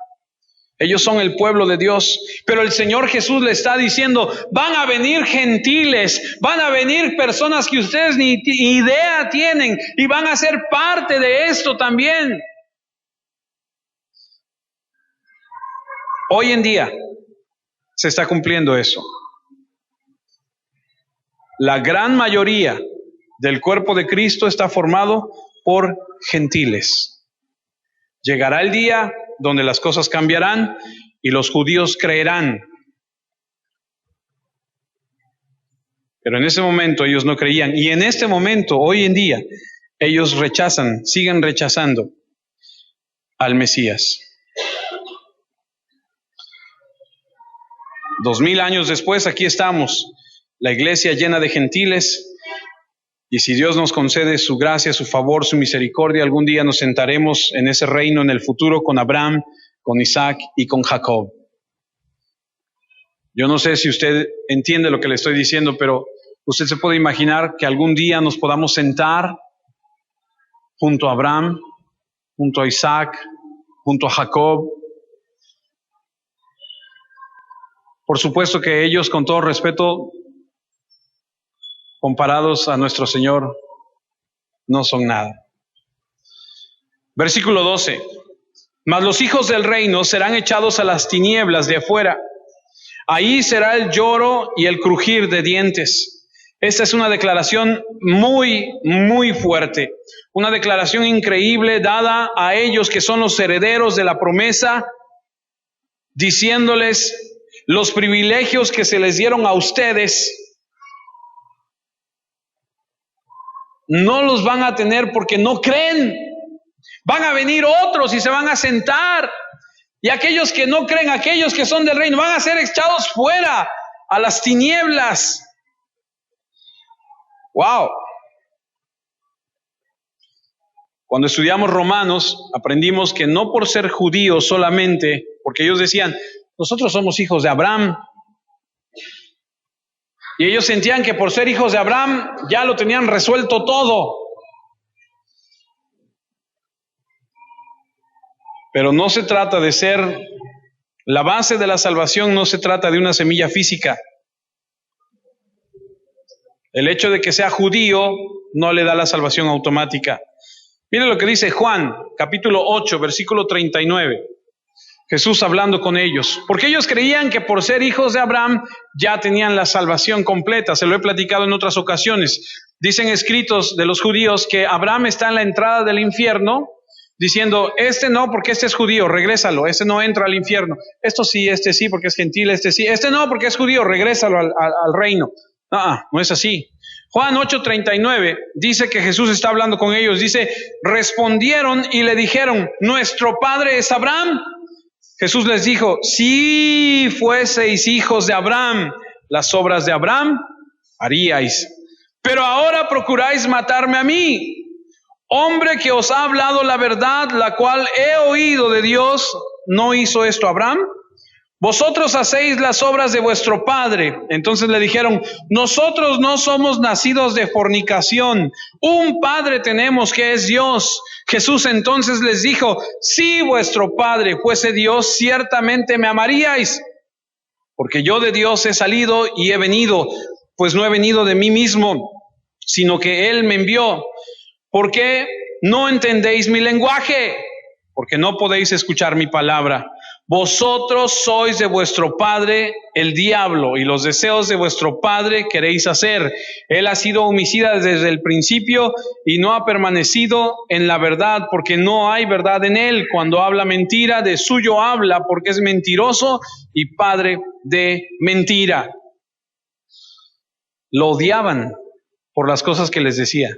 Ellos son el pueblo de Dios. Pero el Señor Jesús le está diciendo, van a venir gentiles, van a venir personas que ustedes ni idea tienen y van a ser parte de esto también. Hoy en día se está cumpliendo eso. La gran mayoría del cuerpo de Cristo está formado por gentiles. Llegará el día donde las cosas cambiarán y los judíos creerán. Pero en ese momento ellos no creían. Y en este momento, hoy en día, ellos siguen rechazando al Mesías. 2000 años después, aquí estamos, la iglesia llena de gentiles. Y si Dios nos concede su gracia, su favor, su misericordia, algún día nos sentaremos en ese reino en el futuro con Abraham, con Isaac y con Jacob. Yo no sé si usted entiende lo que le estoy diciendo, pero usted se puede imaginar que algún día nos podamos sentar junto a Abraham, junto a Isaac, junto a Jacob. Por supuesto que ellos, con todo respeto, comparados a nuestro Señor, no son nada. Versículo 12. Mas los hijos del reino serán echados a las tinieblas de afuera. Ahí será el lloro y el crujir de dientes. Esta es una declaración muy, muy fuerte. Una declaración increíble dada a ellos que son los herederos de la promesa, diciéndoles los privilegios que se les dieron a ustedes no los van a tener porque no creen. Van a venir otros y se van a sentar. Y aquellos que no creen, aquellos que son del reino, van a ser echados fuera a las tinieblas. ¡Wow! Cuando estudiamos Romanos, aprendimos que no por ser judíos solamente, porque ellos decían, nosotros somos hijos de Abraham. Y ellos sentían que por ser hijos de Abraham ya lo tenían resuelto todo. Pero no se trata de ser, la base de la salvación no se trata de una semilla física. El hecho de que sea judío no le da la salvación automática. Miren lo que dice Juan, capítulo 8, versículo 39. Jesús hablando con ellos, porque ellos creían que por ser hijos de Abraham ya tenían la salvación completa. Se lo he platicado en otras ocasiones. Dicen escritos de los judíos que Abraham está en la entrada del infierno, diciendo, este no, porque este es judío, regrésalo, este no entra al infierno. Esto sí, este sí, porque es gentil, este sí. Este no, porque es judío, regrésalo al reino. No es así. Juan 8:39 dice que Jesús está hablando con ellos. Dice, respondieron y le dijeron, ¿nuestro padre es Abraham? Jesús les dijo, si fueseis hijos de Abraham, las obras de Abraham haríais. Pero ahora procuráis matarme a mí, hombre que os ha hablado la verdad, la cual he oído de Dios. ¿No hizo esto Abraham? Vosotros hacéis las obras de vuestro padre. Entonces le dijeron, nosotros no somos nacidos de fornicación. Un padre tenemos que es Dios. Jesús entonces les dijo, si vuestro padre fuese Dios, ciertamente me amaríais, porque yo de Dios he salido y he venido, pues no he venido de mí mismo, sino que Él me envió. ¿Por qué no entendéis mi lenguaje? Porque no podéis escuchar mi palabra. Vosotros sois de vuestro padre el diablo, y los deseos de vuestro padre queréis hacer. Él ha sido homicida desde el principio y no ha permanecido en la verdad, porque no hay verdad en él. Cuando habla mentira, de suyo habla, porque es mentiroso y padre de mentira. Lo odiaban por las cosas que les decía.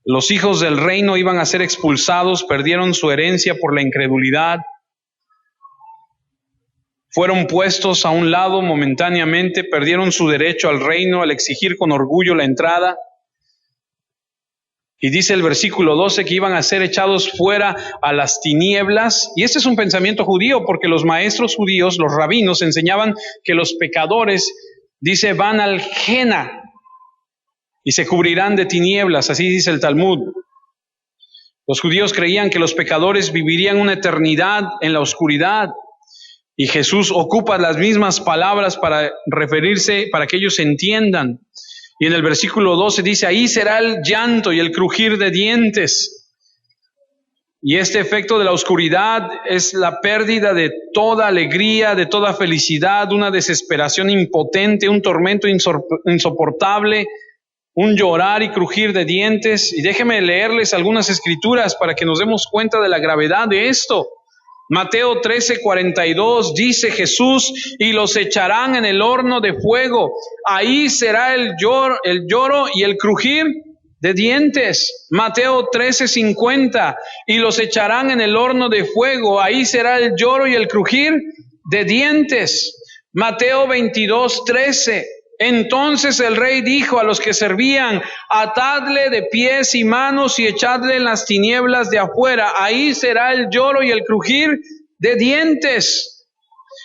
Los hijos del reino iban a ser expulsados, perdieron su herencia por la incredulidad. Fueron puestos a un lado momentáneamente, perdieron su derecho al reino al exigir con orgullo la entrada. Y dice el versículo 12 que iban a ser echados fuera a las tinieblas. Y este es un pensamiento judío, porque los maestros judíos, los rabinos, enseñaban que los pecadores, dice, van al Jena y se cubrirán de tinieblas. Así dice el Talmud. Los judíos creían que los pecadores vivirían una eternidad en la oscuridad. Y Jesús ocupa las mismas palabras para referirse, para que ellos entiendan. Y en el versículo 12 dice, ahí será el llanto y el crujir de dientes. Y este efecto de la oscuridad es la pérdida de toda alegría, de toda felicidad, una desesperación impotente, un tormento insoportable, un llorar y crujir de dientes. Y déjenme leerles algunas escrituras para que nos demos cuenta de la gravedad de esto. Mateo 13:42 dice Jesús, y los echarán en el horno de fuego. Ahí será el lloro y el crujir de dientes. Mateo 13:50, y los echarán en el horno de fuego. Ahí será el lloro y el crujir de dientes. Mateo 22:13. Entonces el rey dijo a los que servían, atadle de pies y manos y echadle en las tinieblas de afuera. Ahí será el lloro y el crujir de dientes.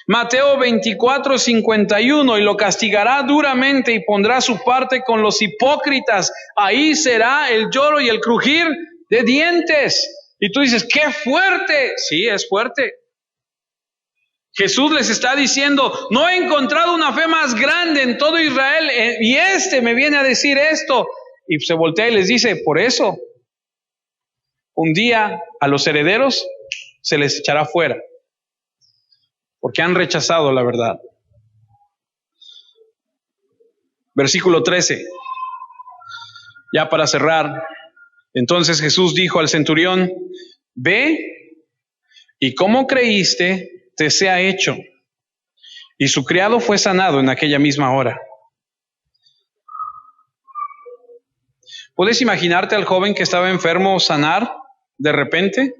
Mateo 24:51, y lo castigará duramente y pondrá su parte con los hipócritas. Ahí será el lloro y el crujir de dientes. Y tú dices, ¡qué fuerte! Sí, es fuerte. Jesús les está diciendo, no he encontrado una fe más grande en todo Israel, y me viene a decir esto. Y se voltea y les dice, por eso, un día a los herederos se les echará fuera, porque han rechazado la verdad. Versículo 13, ya para cerrar. Entonces Jesús dijo al centurión, ve y como creíste, te sea hecho. Y su criado fue sanado en aquella misma hora. ¿Puedes imaginarte al joven que estaba enfermo sanar de repente?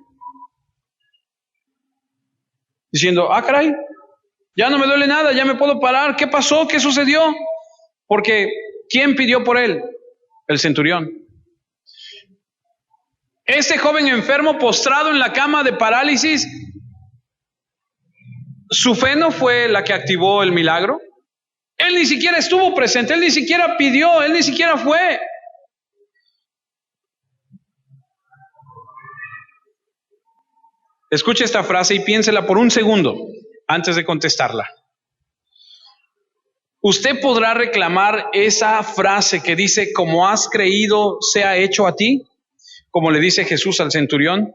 Diciendo, caray, ya no me duele nada, ya me puedo parar. ¿Qué pasó? ¿Qué sucedió? Porque ¿quién pidió por él? El centurión. Este joven enfermo postrado en la cama de parálisis, ¿su fe no fue la que activó el milagro? Él ni siquiera estuvo presente, él ni siquiera pidió, él ni siquiera fue. Escuche esta frase y piénsela por un segundo antes de contestarla. Usted podrá reclamar esa frase que dice, como has creído, sea hecho a ti, como le dice Jesús al centurión.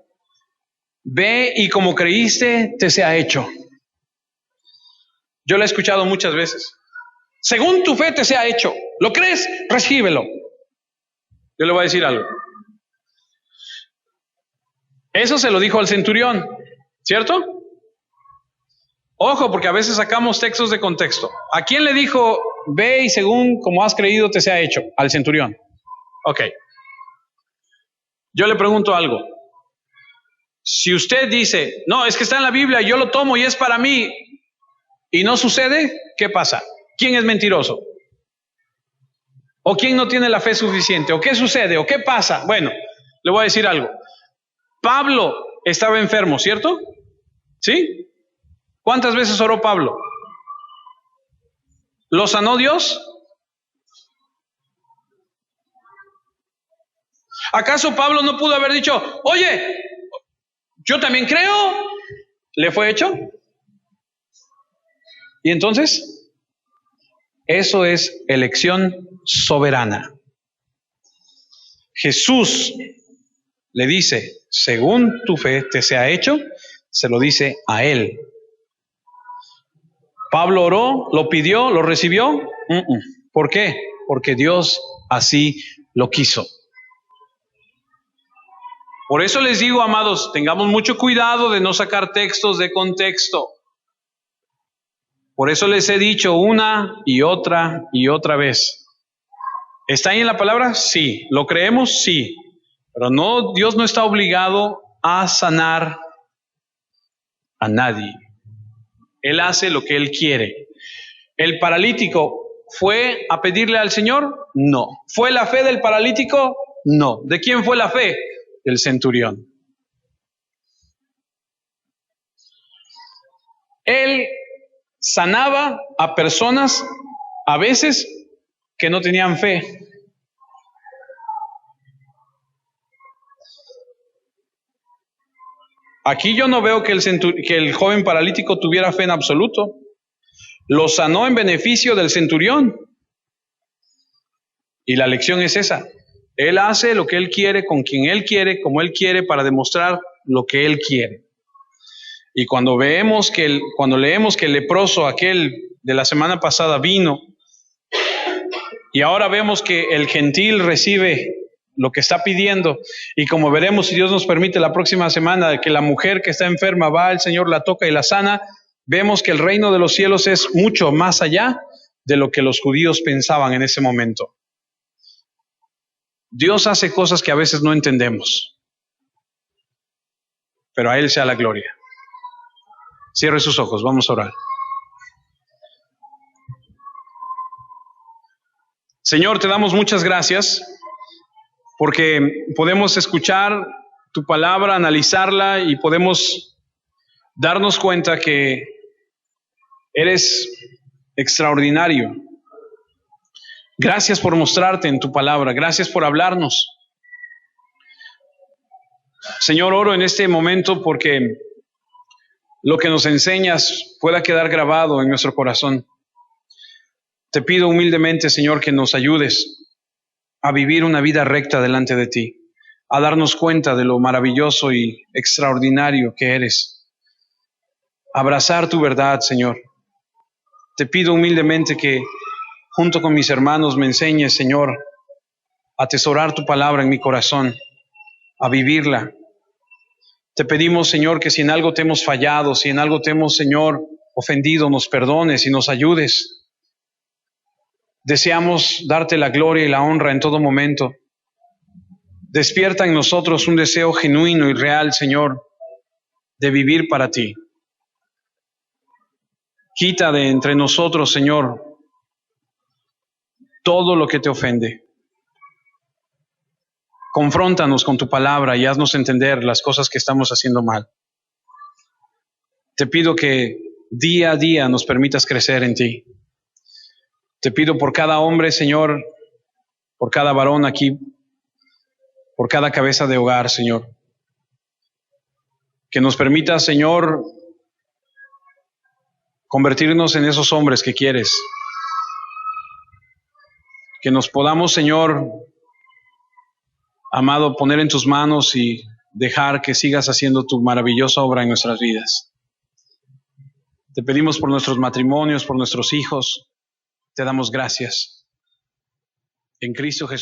Ve y como creíste, te sea hecho. Yo la he escuchado muchas veces. Según tu fe te sea hecho. ¿Lo crees? Recíbelo. Yo le voy a decir algo. Eso se lo dijo al centurión, ¿cierto? Ojo, porque a veces sacamos textos de contexto. ¿A quién le dijo, ve y según como has creído te sea hecho? Al centurión. Ok. Yo le pregunto algo. Si usted dice, no, es que está en la Biblia, yo lo tomo y es para mí, y no sucede, ¿qué pasa? ¿Quién es mentiroso? ¿O quién no tiene la fe suficiente? ¿O qué sucede? ¿O qué pasa? Bueno, le voy a decir algo. Pablo estaba enfermo, ¿cierto? ¿Sí? ¿Cuántas veces oró Pablo? ¿Lo sanó Dios? ¿Acaso Pablo no pudo haber dicho, oye, yo también creo? ¿Le fue hecho? ¿Y entonces? Eso es elección soberana. Jesús le dice, según tu fe te sea hecho, se lo dice a él. Pablo oró, lo pidió, lo recibió. ¿Por qué? Porque Dios así lo quiso. Por eso les digo, amados, tengamos mucho cuidado de no sacar textos de contexto. Por eso les he dicho una y otra vez. ¿Está ahí en la palabra? Sí. ¿Lo creemos? Sí. Pero no, Dios no está obligado a sanar a nadie. Él hace lo que Él quiere. ¿El paralítico fue a pedirle al Señor? No. ¿Fue la fe del paralítico? No. ¿De quién fue la fe? Del centurión. Él sanaba a personas a veces que no tenían fe. Aquí yo no veo que el joven paralítico tuviera fe en absoluto. Lo sanó en beneficio del centurión. Y la lección es esa. Él hace lo que él quiere, con quien él quiere, como él quiere, para demostrar lo que él quiere. Y cuando leemos que el leproso, aquel de la semana pasada, vino, y ahora vemos que el gentil recibe lo que está pidiendo, y como veremos, si Dios nos permite, la próxima semana, que la mujer que está enferma va, el Señor la toca y la sana, vemos que el reino de los cielos es mucho más allá de lo que los judíos pensaban en ese momento. Dios hace cosas que a veces no entendemos, pero a Él sea la gloria. Cierre sus ojos, vamos a orar. Señor, te damos muchas gracias porque podemos escuchar tu palabra, analizarla y podemos darnos cuenta que eres extraordinario. Gracias por mostrarte en tu palabra, gracias por hablarnos. Señor, oro en este momento porque lo que nos enseñas pueda quedar grabado en nuestro corazón. Te pido humildemente, Señor, que nos ayudes a vivir una vida recta delante de ti, a darnos cuenta de lo maravilloso y extraordinario que eres. Abrazar tu verdad, Señor. Te pido humildemente que junto con mis hermanos me enseñes, Señor, a atesorar tu palabra en mi corazón, a vivirla. Te pedimos, Señor, que si en algo te hemos fallado, si en algo te hemos, Señor, ofendido, nos perdones y nos ayudes. Deseamos darte la gloria y la honra en todo momento. Despierta en nosotros un deseo genuino y real, Señor, de vivir para ti. Quita de entre nosotros, Señor, todo lo que te ofende. Confróntanos con tu palabra y haznos entender las cosas que estamos haciendo mal. Te pido que día a día nos permitas crecer en ti. Te pido por cada hombre, Señor, por cada varón aquí, por cada cabeza de hogar, Señor, que nos permitas, Señor, convertirnos en esos hombres que quieres. Que nos podamos, Señor, amado, poner en tus manos y dejar que sigas haciendo tu maravillosa obra en nuestras vidas. Te pedimos por nuestros matrimonios, por nuestros hijos. Te damos gracias. En Cristo Jesús.